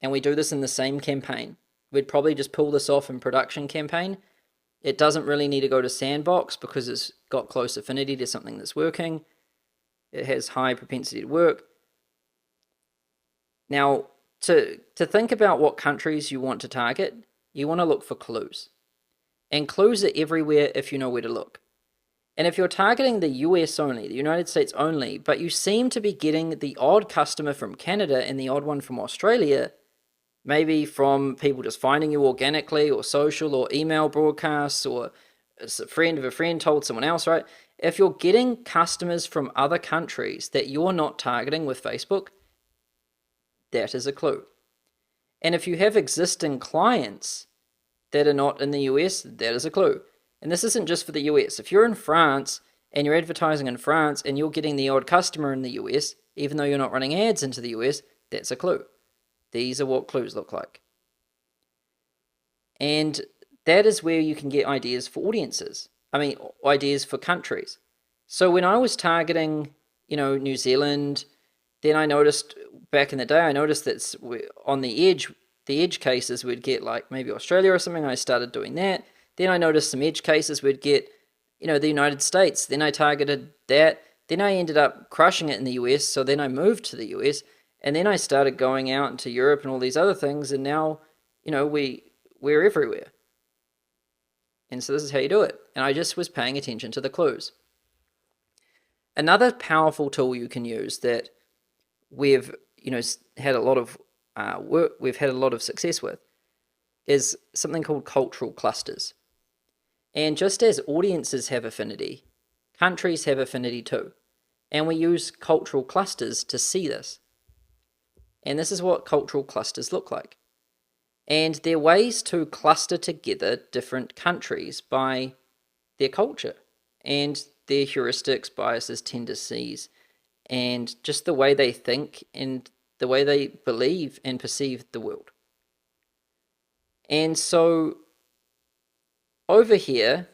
And we do this in the same campaign. We'd probably just pull this off in production campaign. It doesn't really need to go to sandbox because it's got close affinity to something that's working. It has high propensity to work. Now, to think about what countries you want to target, you want to look for clues. And clues are everywhere if you know where to look. And if you're targeting the US only, the United States only, but you seem to be getting the odd customer from Canada and the odd one from Australia, maybe from people just finding you organically or social or email broadcasts, or a friend of a friend told someone else, right? If you're getting customers from other countries that you're not targeting with Facebook, that is a clue. And if you have existing clients that are not in the US, that is a clue. And this isn't just for the US. If you're in France and you're advertising in France and you're getting the odd customer in the US, even though you're not running ads into the US, that's a clue. These are what clues look like. And that is where you can get ideas for audiences. I mean, ideas for countries. So when I was targeting, New Zealand, then I noticed back in the day, I noticed that on the edge cases we'd get like maybe Australia or something. I started doing that. Then I noticed some edge cases we'd get, the United States. Then I targeted that. Then I ended up crushing it in the US. So then I moved to the US, and then I started going out into Europe and all these other things. And now, we're everywhere. And so this is how you do it. And I just was paying attention to the clues. Another powerful tool you can use that we've had a lot of we've had a lot of success with is something called cultural clusters. And just as audiences have affinity, countries have affinity too. And we use cultural clusters to see this. And this is what cultural clusters look like. And they're ways to cluster together different countries by their culture and their heuristics, biases, tendencies, and just the way they think and the way they believe and perceive the world. And so over here,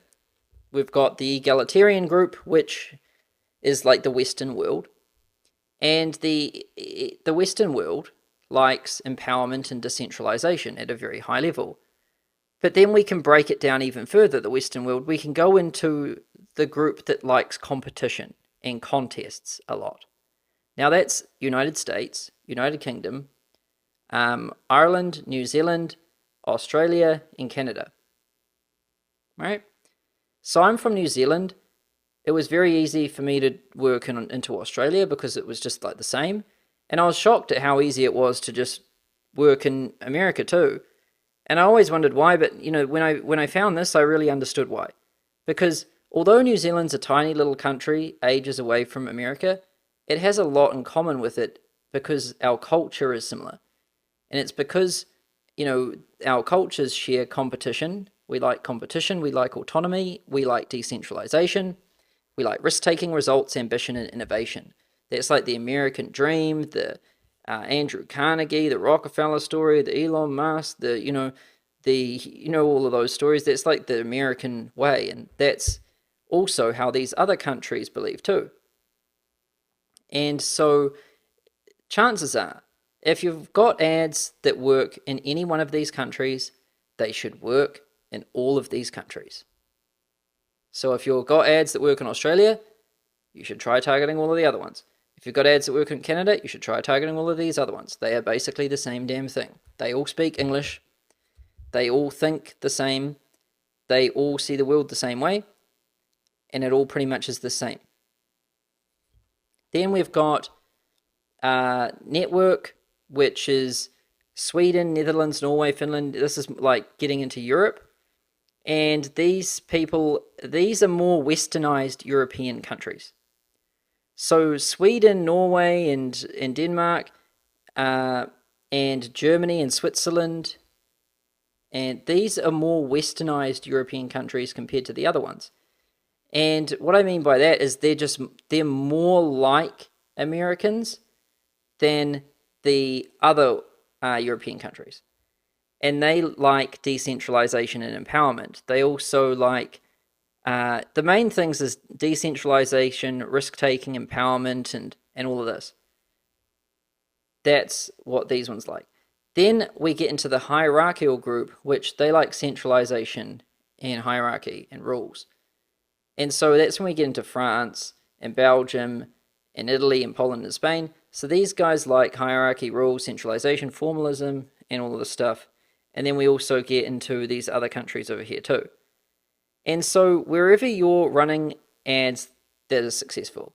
we've got the egalitarian group, which is like the Western world. And the Western world likes empowerment and decentralization at a very high level. But then we can break it down even further, the Western world. We can go into the group that likes competition and contests a lot. Now that's United States, United Kingdom, Ireland, New Zealand, Australia, and Canada. Right? So I'm from New Zealand. It was very easy for me to work into Australia because it was just like the same. And I was shocked at how easy it was to just work in America too. And I always wondered why, but when I found this, I really understood why. Because although New Zealand's a tiny little country, ages away from America, it has a lot in common with it because our culture is similar. And it's because, our cultures share competition. We like competition, we like autonomy, we like decentralization, we like risk-taking, results, ambition, and innovation. That's like the American dream, the Andrew Carnegie, the Rockefeller story, the Elon Musk, all of those stories. That's like the American way, and that's also how these other countries believe too. And so chances are, if you've got ads that work in any one of these countries, they should work in all of these countries. So if you've got ads that work in Australia, you should try targeting all of the other ones. If you've got ads that work in Canada, you should try targeting all of these other ones. They are basically the same damn thing. They all speak English. They all think the same. They all see the world the same way. And it all pretty much is the same. Then we've got network, which is Sweden, Netherlands, Norway, Finland. This is like getting into Europe. And these are more westernized European countries. So Sweden, Norway, and Denmark, and Germany and Switzerland, and these are more westernized European countries compared to the other ones. And what I mean by that is they're more like Americans than the other European countries. And they like decentralization and empowerment. They also like the main things is decentralization, risk-taking, empowerment, and all of this. That's what these ones like. Then we get into the hierarchical group, which they like centralization and hierarchy and rules. And so that's when we get into France and Belgium and Italy and Poland and Spain. So these guys like hierarchy, rules, centralization, formalism, and all of this stuff. And then we also get into these other countries over here too. And so wherever you're running ads that are successful,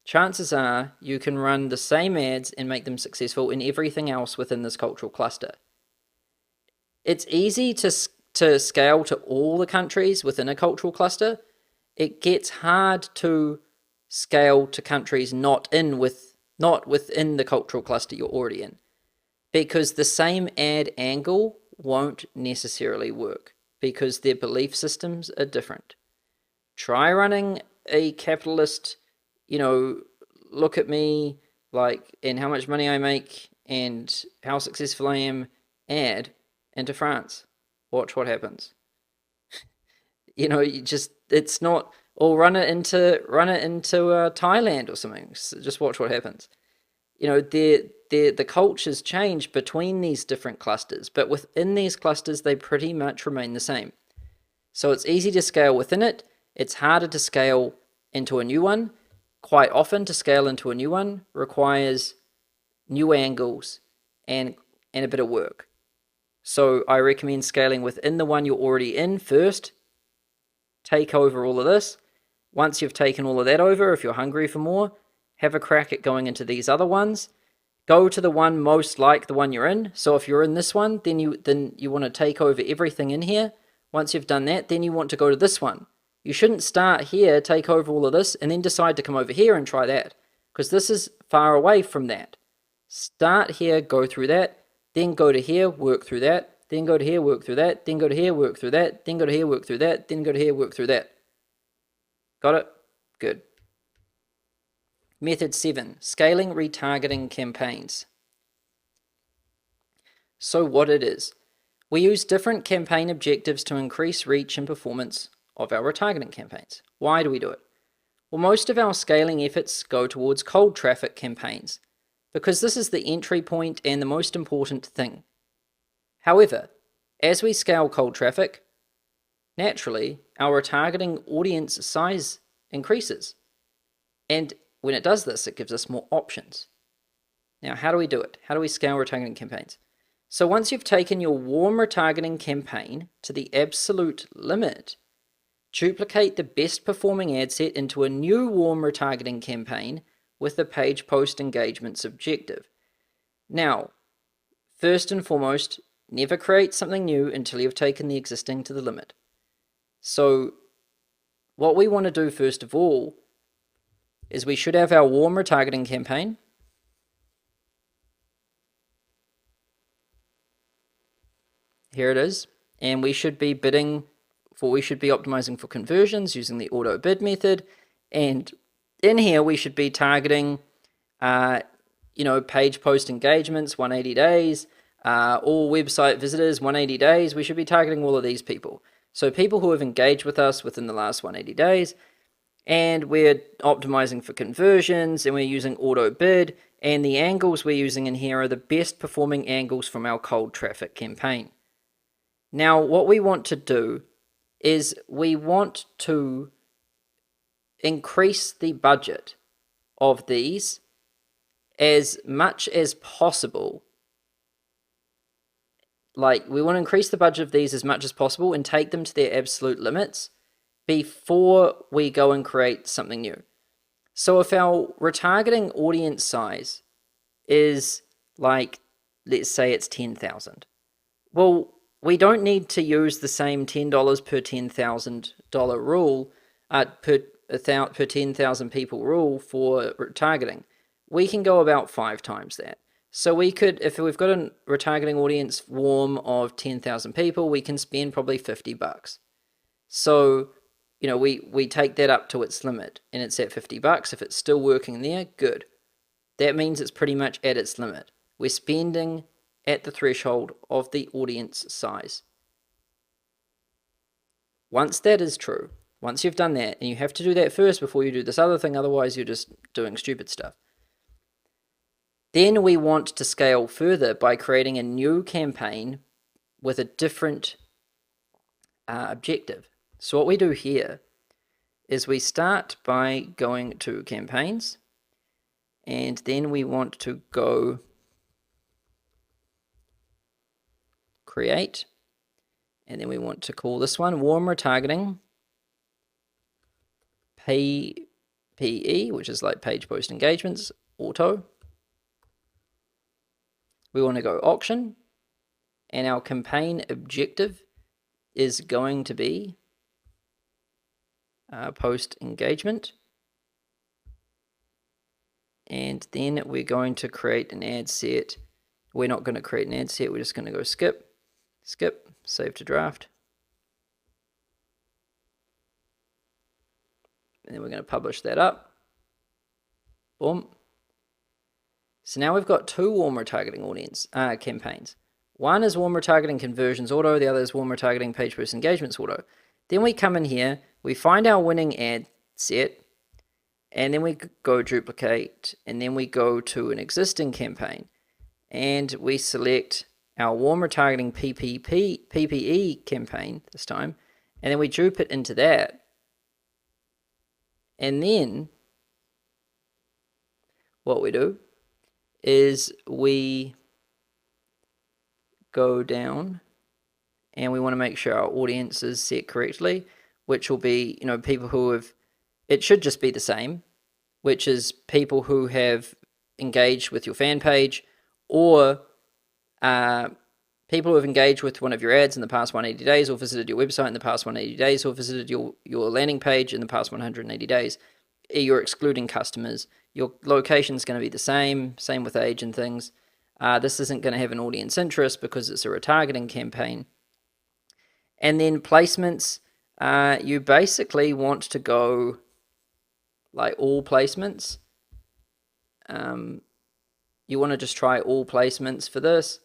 chances are you can run the same ads and make them successful in everything else within this cultural cluster. It's easy to scale to all the countries within a cultural cluster. It gets hard to scale to countries not within the cultural cluster you're already in, because the same ad angle won't necessarily work because their belief systems are different. Try running a capitalist, look at me, and how much money I make and how successful I am ad into France. Watch what happens. You know, it's not, or run it into Thailand or something. So just watch what happens. You know, the cultures change between these different clusters, but within these clusters, they pretty much remain the same. So it's easy to scale within it. It's harder to scale into a new one. Quite often, to scale into a new one requires new angles and a bit of work. So I recommend scaling within the one you're already in first. Take over all of this. Once you've taken all of that over, if you're hungry for more, have a crack at going into these other ones. Go to the one most like the one you're in. So if you're in this one, then you want to take over everything in here. Once you've done that, then you want to go to this one. You shouldn't start here, take over all of this, and then decide to come over here and try that, because this is far away from that. Start here, go through that, then go to here, work through that, then go to here, work through that, then go to here, work through that, then go to here, work through that, then go to here, work through that. Got it? Good. Method 7, scaling retargeting campaigns. So what it is, we use different campaign objectives to increase reach and performance of our retargeting campaigns. Why do we do it? Well, most of our scaling efforts go towards cold traffic campaigns, because this is the entry point and the most important thing. However, as we scale cold traffic, naturally, our retargeting audience size increases. And when it does this, it gives us more options. Now, how do we do it? How do we scale retargeting campaigns? So once you've taken your warm retargeting campaign to the absolute limit, duplicate the best performing ad set into a new warm retargeting campaign with the page post engagements objective. Now, first and foremost, never create something new until you've taken the existing to the limit. So what we want to do first of all is we should have our warm retargeting campaign. Here it is. And we should be optimizing for conversions using the auto bid method. And in here, we should be targeting, page post engagements, 180 days, all website visitors, 180 days. We should be targeting all of these people. So people who have engaged with us within the last 180 days, and we're optimizing for conversions, and we're using auto bid, and the angles we're using in here are the best performing angles from our cold traffic campaign. Now, what we want to do is we want to increase the budget of these as much as possible. Like, we want to increase the budget of these as much as possible and take them to their absolute limits before we go and create something new. So if our retargeting audience size is like, let's say it's 10,000. Well, we don't need to use the same $10 per $10,000 rule, per 10,000 people rule for retargeting. We can go about 5 times that. So we could, if we've got a retargeting audience warm of 10,000 people, we can spend probably $50. So, we take that up to its limit, and it's at $50. If it's still working there, good. That means it's pretty much at its limit. We're spending at the threshold of the audience size. Once that is true, once you've done that, and you have to do that first before you do this other thing, otherwise you're just doing stupid stuff. Then we want to scale further by creating a new campaign with a different objective. So what we do here is we start by going to campaigns, and then we want to go create, and then we want to call this one warm retargeting PPE, which is like page post engagements, auto. We want to go auction, and our campaign objective is going to be post engagement. And then we're going to create an ad set. We're not going to create an ad set, we're just going to go skip, save to draft. And then we're going to publish that up. Boom. So now we've got 2 warm retargeting audience campaigns. One is warm retargeting conversions auto, the other is warm retargeting page post engagements auto. Then we come in here, we find our winning ad set, and then we go duplicate, and then we go to an existing campaign, and we select our warm retargeting PPE campaign this time, and then we dupe it into that. And then what we do is we go down and we want to make sure our audience is set correctly, which will be, people who have, it should just be the same, which is people who have engaged with your fan page, or people who have engaged with one of your ads in the past 180 days, or visited your website in the past 180 days, or visited your landing page in the past 180 days. You're excluding customers. Your location is going to be the same with age and things. This isn't going to have an audience interest because it's a retargeting campaign. And then placements, you basically want to go like all placements. You want to just try all placements for this.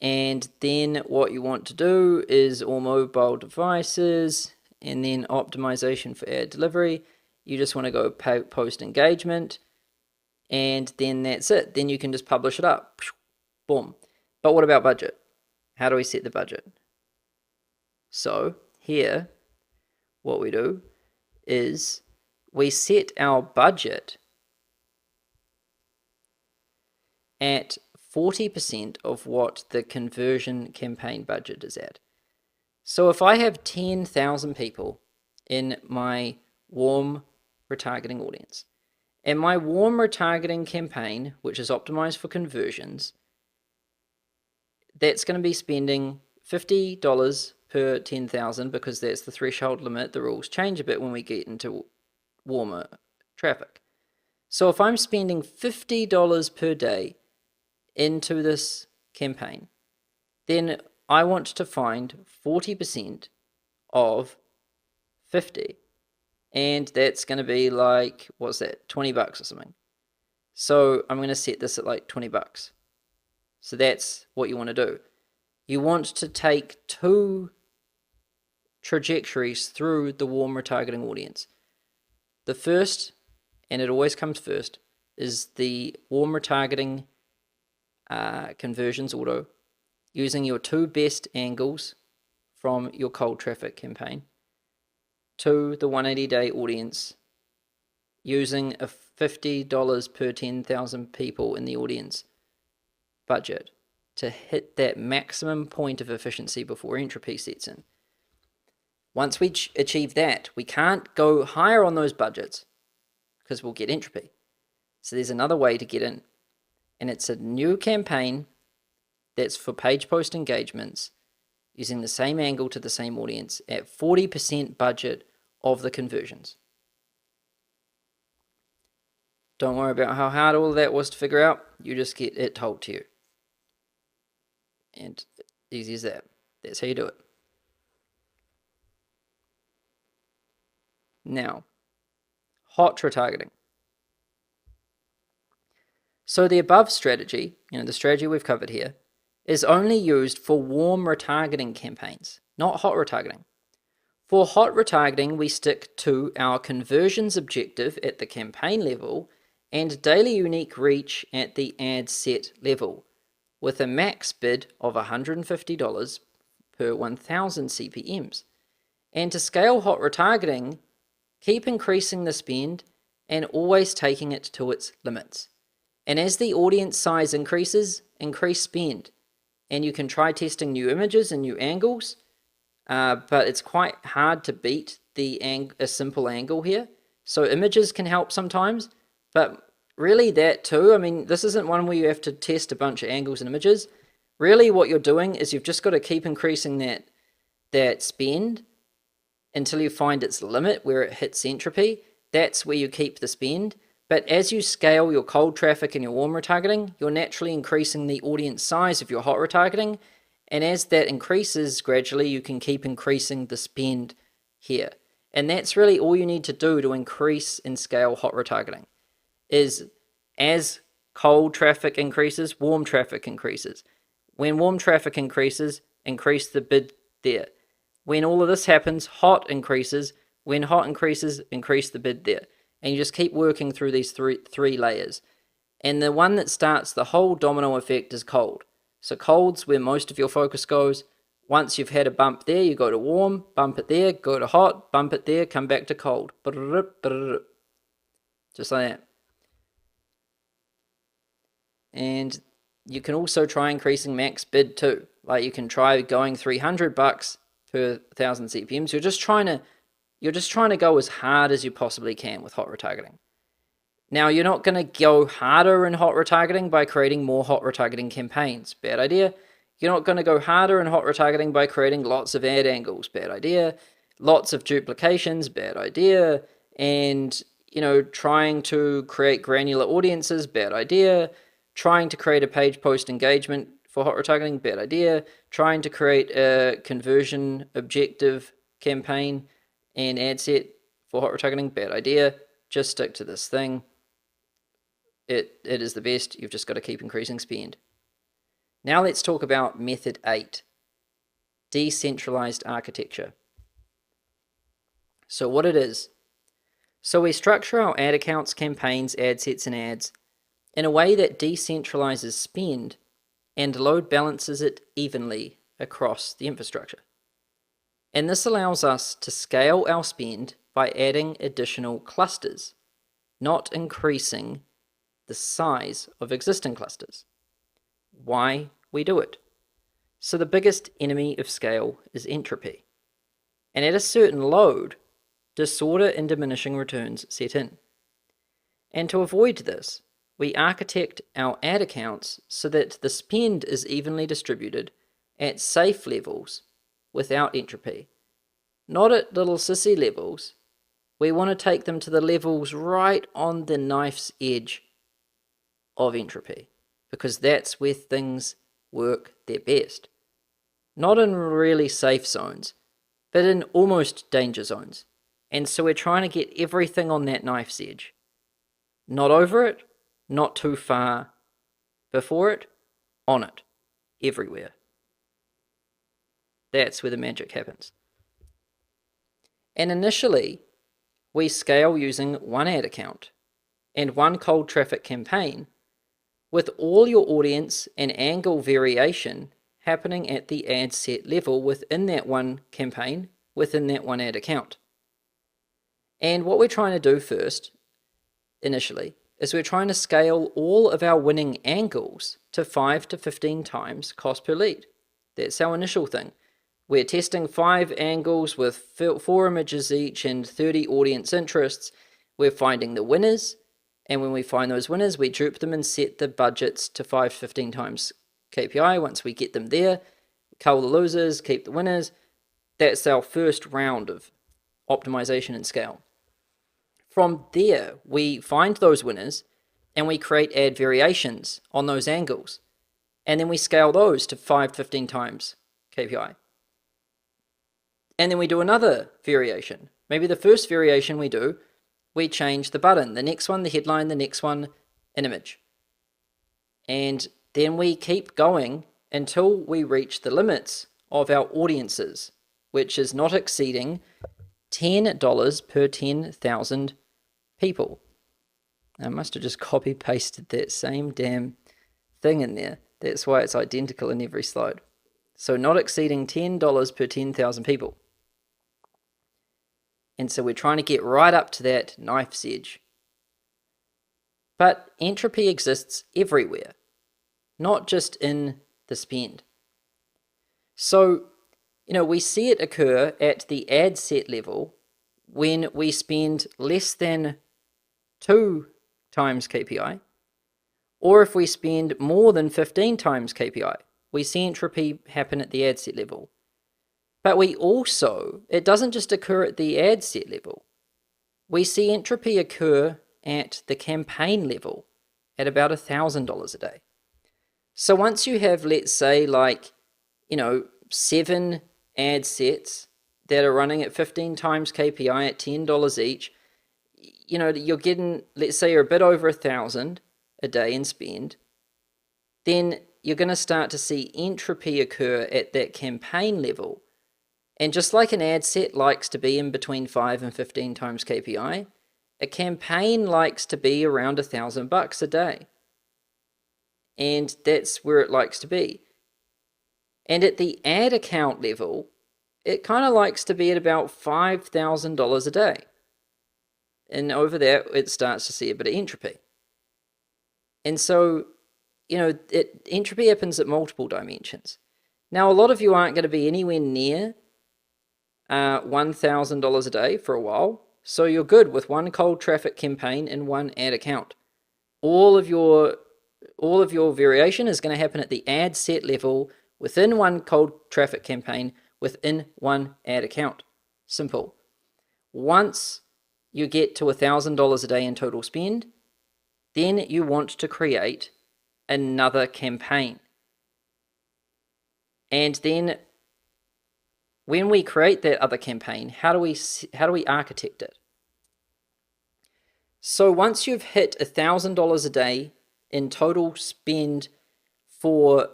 And then what you want to do is all mobile devices, and then optimization for ad delivery. You just want to go post engagement, and then that's it. Then you can just publish it up. Boom. But what about budget? How do we set the budget? So here, what we do is we set our budget at 40% of what the conversion campaign budget is at. So if I have 10,000 people in my warm retargeting audience, and my warm retargeting campaign, which is optimized for conversions, that's going to be spending $50 per 10,000 because that's the threshold limit. The rules change a bit when we get into warmer traffic. So if I'm spending $50 per day into this campaign, then I want to find 40% of 50, and that's going to be like, what's that, $20 or something. So I'm going to set this at like $20. So that's what you want to do. You want to take two trajectories through the warm retargeting audience. The first, and it always comes first, is the warm retargeting conversions auto, using your two best angles from your cold traffic campaign to the 180-day audience, using a $50 per 10,000 people in the audience budget to hit that maximum point of efficiency before entropy sets in. Once we achieve that, we can't go higher on those budgets because we'll get entropy. So there's another way to get in, and it's a new campaign that's for page post engagements using the same angle to the same audience at 40% budget of the conversions. Don't worry about how hard all of that was to figure out. You just get it told to you. And easy as that. That's how you do it. Now, hot retargeting. So the above strategy, the strategy we've covered here, is only used for warm retargeting campaigns, not hot retargeting. For hot retargeting, we stick to our conversions objective at the campaign level and daily unique reach at the ad set level, with a max bid of $150 per 1,000 CPMs. And to scale hot retargeting, keep increasing the spend and always taking it to its limits. And as the audience size increases, increase spend. And you can try testing new images and new angles, but it's quite hard to beat a simple angle here. So images can help sometimes, but really that too, this isn't one where you have to test a bunch of angles and images. Really what you're doing is you've just got to keep increasing that spend until you find its limit where it hits entropy. That's where you keep the spend. But as you scale your cold traffic and your warm retargeting, you're naturally increasing the audience size of your hot retargeting. And as that increases gradually, you can keep increasing the spend here. And that's really all you need to do to increase and scale hot retargeting, is as cold traffic increases, warm traffic increases. When warm traffic increases, increase the bid there. When all of this happens, hot increases. When hot increases, increase the bid there. And you just keep working through these three layers. And the one that starts the whole domino effect is cold. So cold's where most of your focus goes. Once you've had a bump there, you go to warm, bump it there, go to hot, bump it there, come back to cold. Just like that. And you can also try increasing max bid too. Like you can try going $300 per 1,000 CPMs. You're just trying to go as hard as you possibly can with hot retargeting. Now, you're not going to go harder in hot retargeting by creating more hot retargeting campaigns. Bad idea. You're not going to go harder in hot retargeting by creating lots of ad angles. Bad idea. Lots of duplications. Bad idea. And, trying to create granular audiences. Bad idea. Trying to create a page post engagement for hot retargeting. Bad idea. Trying to create a conversion objective campaign and ad set for hot retargeting. Bad idea. Just stick to this thing. It is the best. You've just got to keep increasing spend. Now let's talk about method 8, decentralized architecture. So what it is, so we structure our ad accounts, campaigns, ad sets, and ads in a way that decentralizes spend and load balances it evenly across the infrastructure. And this allows us to scale our spend by adding additional clusters, not increasing the size of existing clusters. Why we do it? So the biggest enemy of scale is entropy. And at a certain load, disorder and diminishing returns set in. And to avoid this, we architect our ad accounts so that the spend is evenly distributed at safe levels without entropy. Not at little sissy levels. We want to take them to the levels right on the knife's edge of entropy, because that's where things work their best. Not in really safe zones, but in almost danger zones. And so we're trying to get everything on that knife's edge. Not over it, not too far before it, on it, everywhere. That's where the magic happens. And initially, we scale using one ad account and one cold traffic campaign, with all your audience and angle variation happening at the ad set level within that one campaign, within that one ad account. And what we're trying to do first, initially, is we're trying to scale all of our winning angles to 5 to 15 times cost per lead. That's our initial thing. We're testing 5 angles with 4 images each and 30 audience interests. We're finding the winners. And when we find those winners, we dupe them and set the budgets to 5 to 15 times KPI. Once we get them there, cull the losers, keep the winners. That's our first round of optimization and scale. From there, we find those winners and we create ad variations on those angles. And then we scale those to 5 to 15 times KPI. And then we do another variation. Maybe the first variation we do, we change the button, the next one, the headline, the next one, an image. And then we keep going until we reach the limits of our audiences, which is not exceeding $10 per 10,000 people. I must have just copy pasted that same damn thing in there. That's why it's identical in every slide. So not exceeding $10 per 10,000 people. And so we're trying to get right up to that knife's edge. But entropy exists everywhere, not just in the spend. So, we see it occur at the ad set level when we spend less than 2 times KPI, or if we spend more than 15 times KPI. We see entropy happen at the ad set level. But it doesn't just occur at the ad set level. We see entropy occur at the campaign level at about $1,000 a day. So once you have, let's say, 7 ad sets that are running at 15 times KPI at $10 each, you're getting, let's say you're a bit over 1,000 a day in spend, then you're going to start to see entropy occur at that campaign level And just like an ad set likes to be in between 5 and 15 times KPI, a campaign likes to be around $1,000 a day. And that's where it likes to be. And at the ad account level, it kind of likes to be at about $5,000 a day. And over there, it starts to see a bit of entropy. And so, entropy happens at multiple dimensions. Now, a lot of you aren't going to be anywhere near $1,000 a day for a while, so you're good with one cold traffic campaign and one ad account. All of your variation is going to happen at the ad set level within one cold traffic campaign within one ad account. Simple. Once you get to $1,000 a day in total spend, then you want to create another campaign. And then when we create that other campaign, how do we architect it? So once you've hit $1,000 a day in total spend for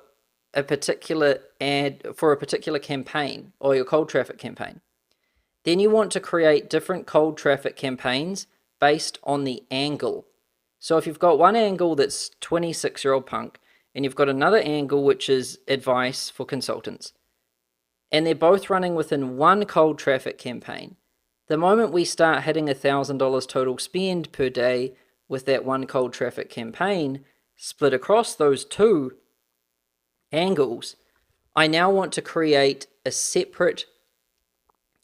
a particular campaign or your cold traffic campaign, then you want to create different cold traffic campaigns based on the angle. So if you've got one angle that's 26-year-old punk, and you've got another angle which is advice for consultants, and they're both running within one cold traffic campaign, the moment we start hitting $1,000 total spend per day with that one cold traffic campaign split across those two angles, I now want to create a separate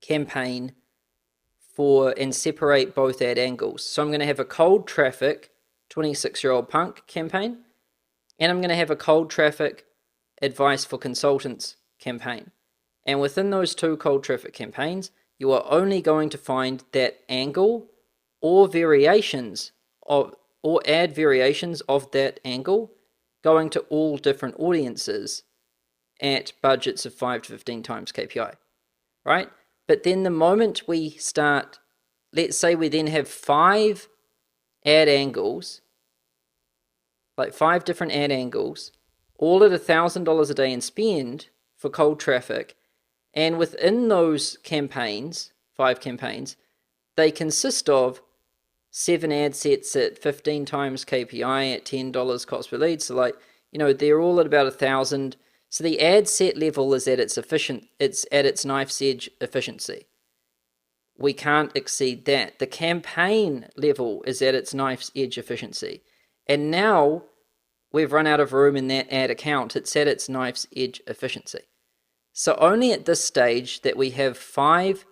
campaign and separate both ad angles. So I'm going to have a cold traffic 26-year-old punk campaign, and I'm going to have a cold traffic advice for consultants campaign. And within those two cold traffic campaigns, you are only going to find that angle or ad variations of that angle going to all different audiences at budgets of 5 to 15 times KPI, right? But then the moment we start, let's say we then have 5 ad angles, like 5 different ad angles, all at $1,000 a day in spend for cold traffic, and within those campaigns, 5 campaigns, they consist of 7 ad sets at 15 times KPI at $10 cost per lead. So they're all at about 1,000. So the ad set level is at its knife's edge efficiency. We can't exceed that. The campaign level is at its knife's edge efficiency. And now we've run out of room in that ad account. It's at its knife's edge efficiency. So only at this stage that we have 5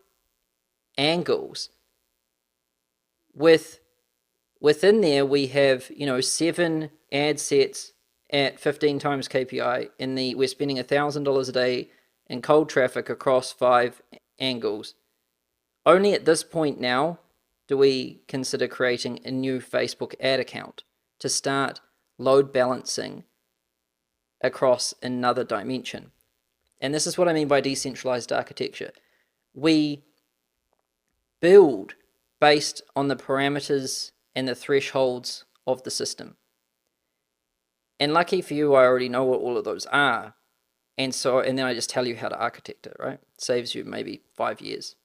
angles within there we have 7 ad sets at 15 times KPI, and we're spending $1,000 a day in cold traffic across 5 angles. Only at this point now do we consider creating a new Facebook ad account to start load balancing across another dimension. And this is what I mean by decentralized architecture. We build based on the parameters and the thresholds of the system. And lucky for you, I already know what all of those are. And then I just tell you how to architect it, right? It saves you maybe 5 years.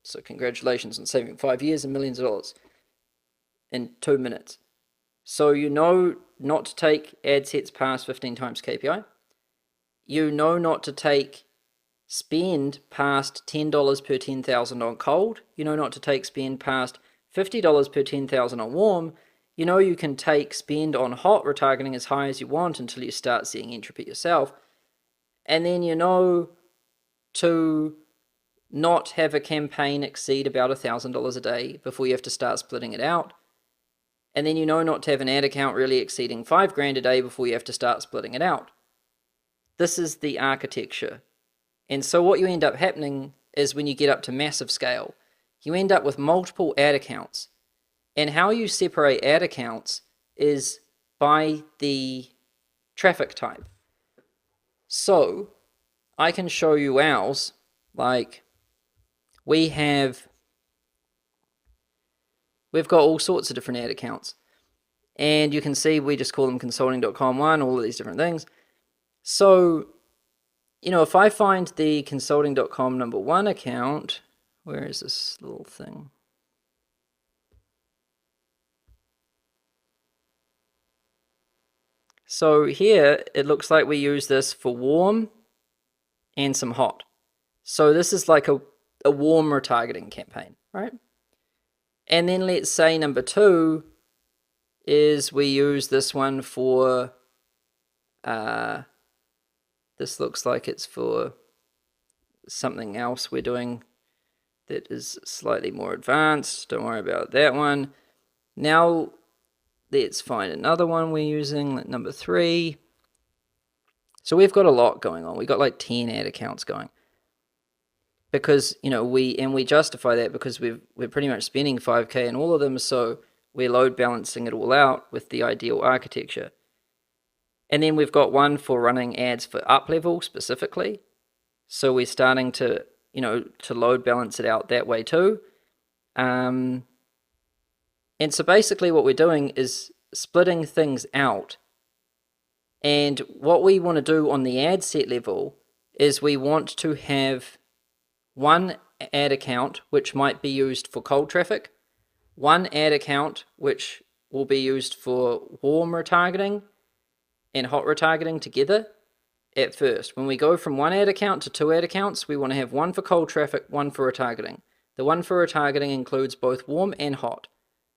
So congratulations on saving 5 years and millions of dollars in 2 minutes. So you know not to take ad sets past 15 times KPI. You know not to take spend past $10 per 10,000 on cold. You know not to take spend past $50 per 10,000 on warm. You know you can take spend on hot retargeting as high as you want until you start seeing entropy yourself. And then you know to not have a campaign exceed about $1,000 a day before you have to start splitting it out. And then you know not to have an ad account really exceeding $5,000 a day before you have to start splitting it out. This is the architecture. And so what you end up happening is when you get up to massive scale, you end up with multiple ad accounts. And how you separate ad accounts is by the traffic type. So I can show you ours. Like we've got all sorts of different ad accounts. And you can see we just call them consulting.com1, all of these different things. So you know, if I find the consulting.com #1 account, where is this little thing? So here, it looks like we use this for warm and some hot. So this is like a warm retargeting campaign, right? And then let's say #2 is we use this one for, this looks like it's for something else we're doing that is slightly more advanced. Don't worry about that one. Now let's find another one we're using, like #3. So we've got a lot going on. We've got like 10 ad accounts going. Because, you know, we justify that because we're pretty much spending 5K in all of them, so we're load balancing it all out with the ideal architecture. And then we've got one for running ads for up level specifically. So we're starting to, you know, to load balance it out that way too. And so basically what we're doing is splitting things out. And what we want to do on the ad set level is we want to have one ad account which might be used for cold traffic, one ad account which will be used for warm retargeting and hot retargeting together at first. When we go from one ad account to 2 ad accounts, we want to have one for cold traffic, one for retargeting. The one for retargeting includes both warm and hot.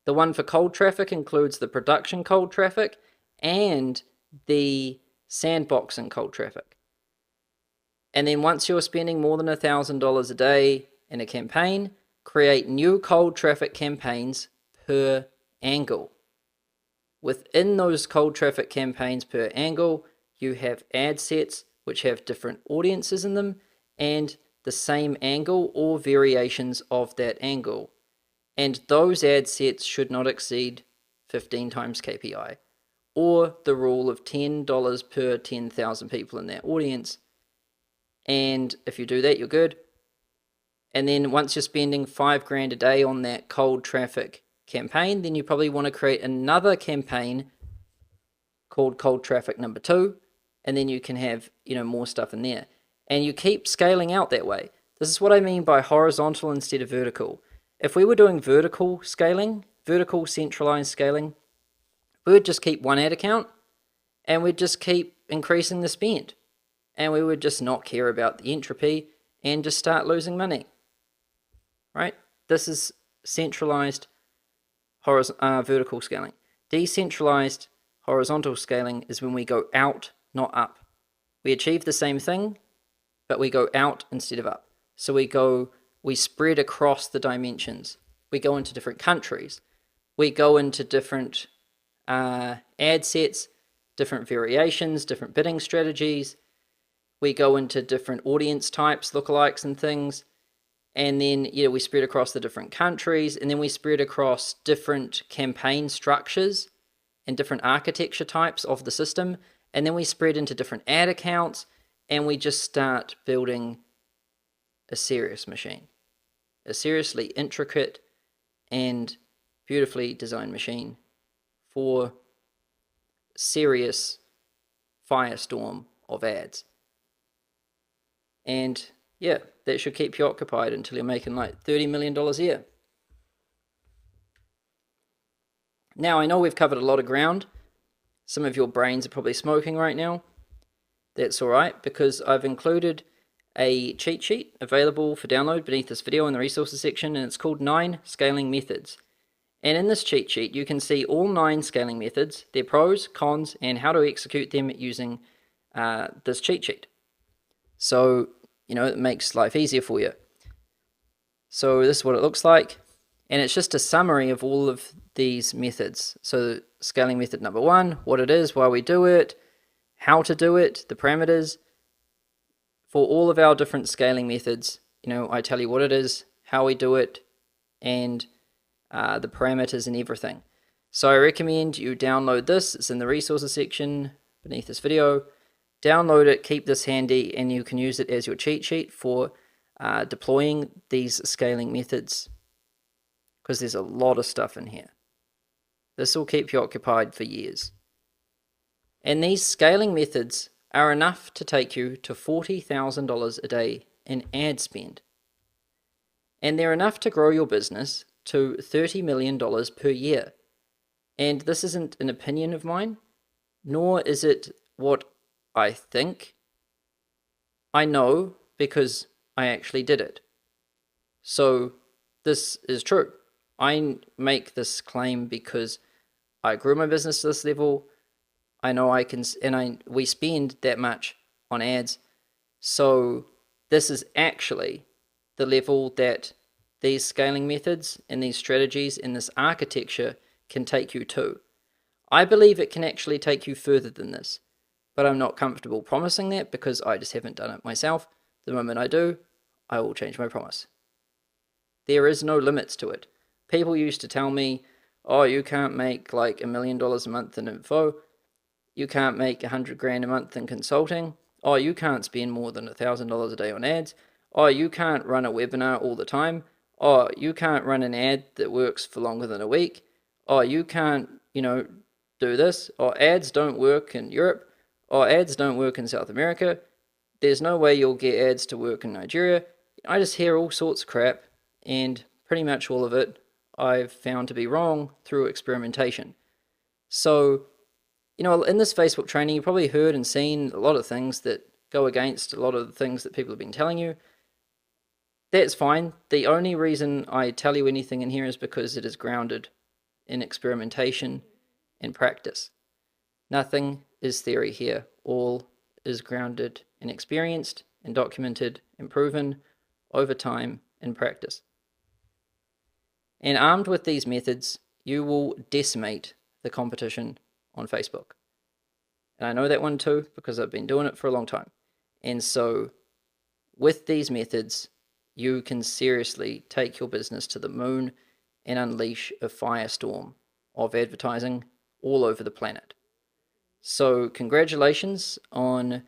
The one for cold traffic includes the production cold traffic and the sandboxing cold traffic. And then once you're spending more than $1,000 a day in a campaign, create new cold traffic campaigns per angle. Within those cold traffic campaigns per angle, you have ad sets which have different audiences in them and the same angle or variations of that angle. And those ad sets should not exceed 15 times KPI, or the rule of $10 per 10,000 people in that audience. And if you do that, you're good. And then once you're spending $5,000 a day on that cold traffic campaign, then you probably want to create another campaign called cold traffic #2, and then you can have, you know, more stuff in there. And you keep scaling out that way. This is what I mean by horizontal instead of vertical. If we were doing vertical scaling, vertical centralized scaling, we would just keep one ad account and we'd just keep increasing the spend. And we would just not care about the entropy and just start losing money, right? This is centralized vertical scaling. Decentralized horizontal scaling is when we go out, not up. We achieve the same thing, but we go out instead of up. So we spread across the dimensions. We go into different countries. We go into different ad sets, different variations, different bidding strategies. We go into different audience types, lookalikes and things. And then, you know, we spread across the different countries, and then we spread across different campaign structures and different architecture types of the system. And then we spread into different ad accounts, and we just start building a serious machine, a seriously intricate and beautifully designed machine for serious firestorm of ads. And yeah, that should keep you occupied until you're making like $30 million a year. Now, I know we've covered a lot of ground. Some of your brains are probably smoking right now. That's all right, because I've included a cheat sheet available for download beneath this video in the resources section, and it's called 9 Scaling Methods. And in this cheat sheet, you can see all 9 scaling methods, their pros, cons, and how to execute them using this cheat sheet. So, you know, it makes life easier for you. So this is what it looks like. And it's just a summary of all of these methods. So scaling method #1, what it is, why we do it, how to do it, the parameters. For all of our different scaling methods, you know, I tell you what it is, how we do it, and the parameters and everything. So I recommend you download this. It's in the resources section beneath this video. Download it, keep this handy, and you can use it as your cheat sheet for deploying these scaling methods, because there's a lot of stuff in here. This will keep you occupied for years. And these scaling methods are enough to take you to $40,000 a day in ad spend. And they're enough to grow your business to $30 million per year. And this isn't an opinion of mine, nor is it what I think. I know because I actually did it. So this is true. I make this claim because I grew my business to this level. I know I can, and we spend that much on ads. So this is actually the level that these scaling methods and these strategies and this architecture can take you to. I believe it can actually take you further than this, but I'm not comfortable promising that because I just haven't done it myself. The moment I do, I will change my promise. There is no limits to it. People used to tell me, oh, you can't make like $1 million a month in info. You can't make 100 grand a month in consulting. Oh, you can't spend more than $1,000 a day on ads. Oh, you can't run a webinar all the time. Oh, you can't run an ad that works for longer than a week. Oh, you can't, do this. Oh, ads don't work in Europe. Oh, ads don't work in South America. There's no way you'll get ads to work in Nigeria. I just hear all sorts of crap, and pretty much all of it I've found to be wrong through experimentation. So, in this Facebook training, you've probably heard and seen a lot of things that go against a lot of the things that people have been telling you. That's fine. The only reason I tell you anything in here is because it is grounded in experimentation and practice. Nothing is theory here. All is grounded in experienced and documented and proven over time in practice. And armed with these methods, you will decimate the competition on Facebook. And I know that one too because I've been doing it for a long time. And so with these methods, you can seriously take your business to the moon and unleash a firestorm of advertising all over the planet. So congratulations on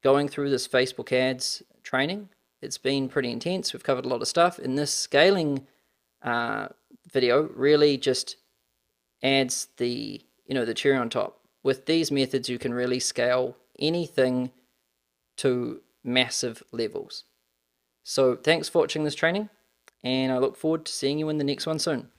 going through this Facebook ads training. It's been pretty intense. We've covered a lot of stuff. And this scaling video really just adds the cherry on top. With these methods, you can really scale anything to massive levels. So thanks for watching this training, and I look forward to seeing you in the next one soon.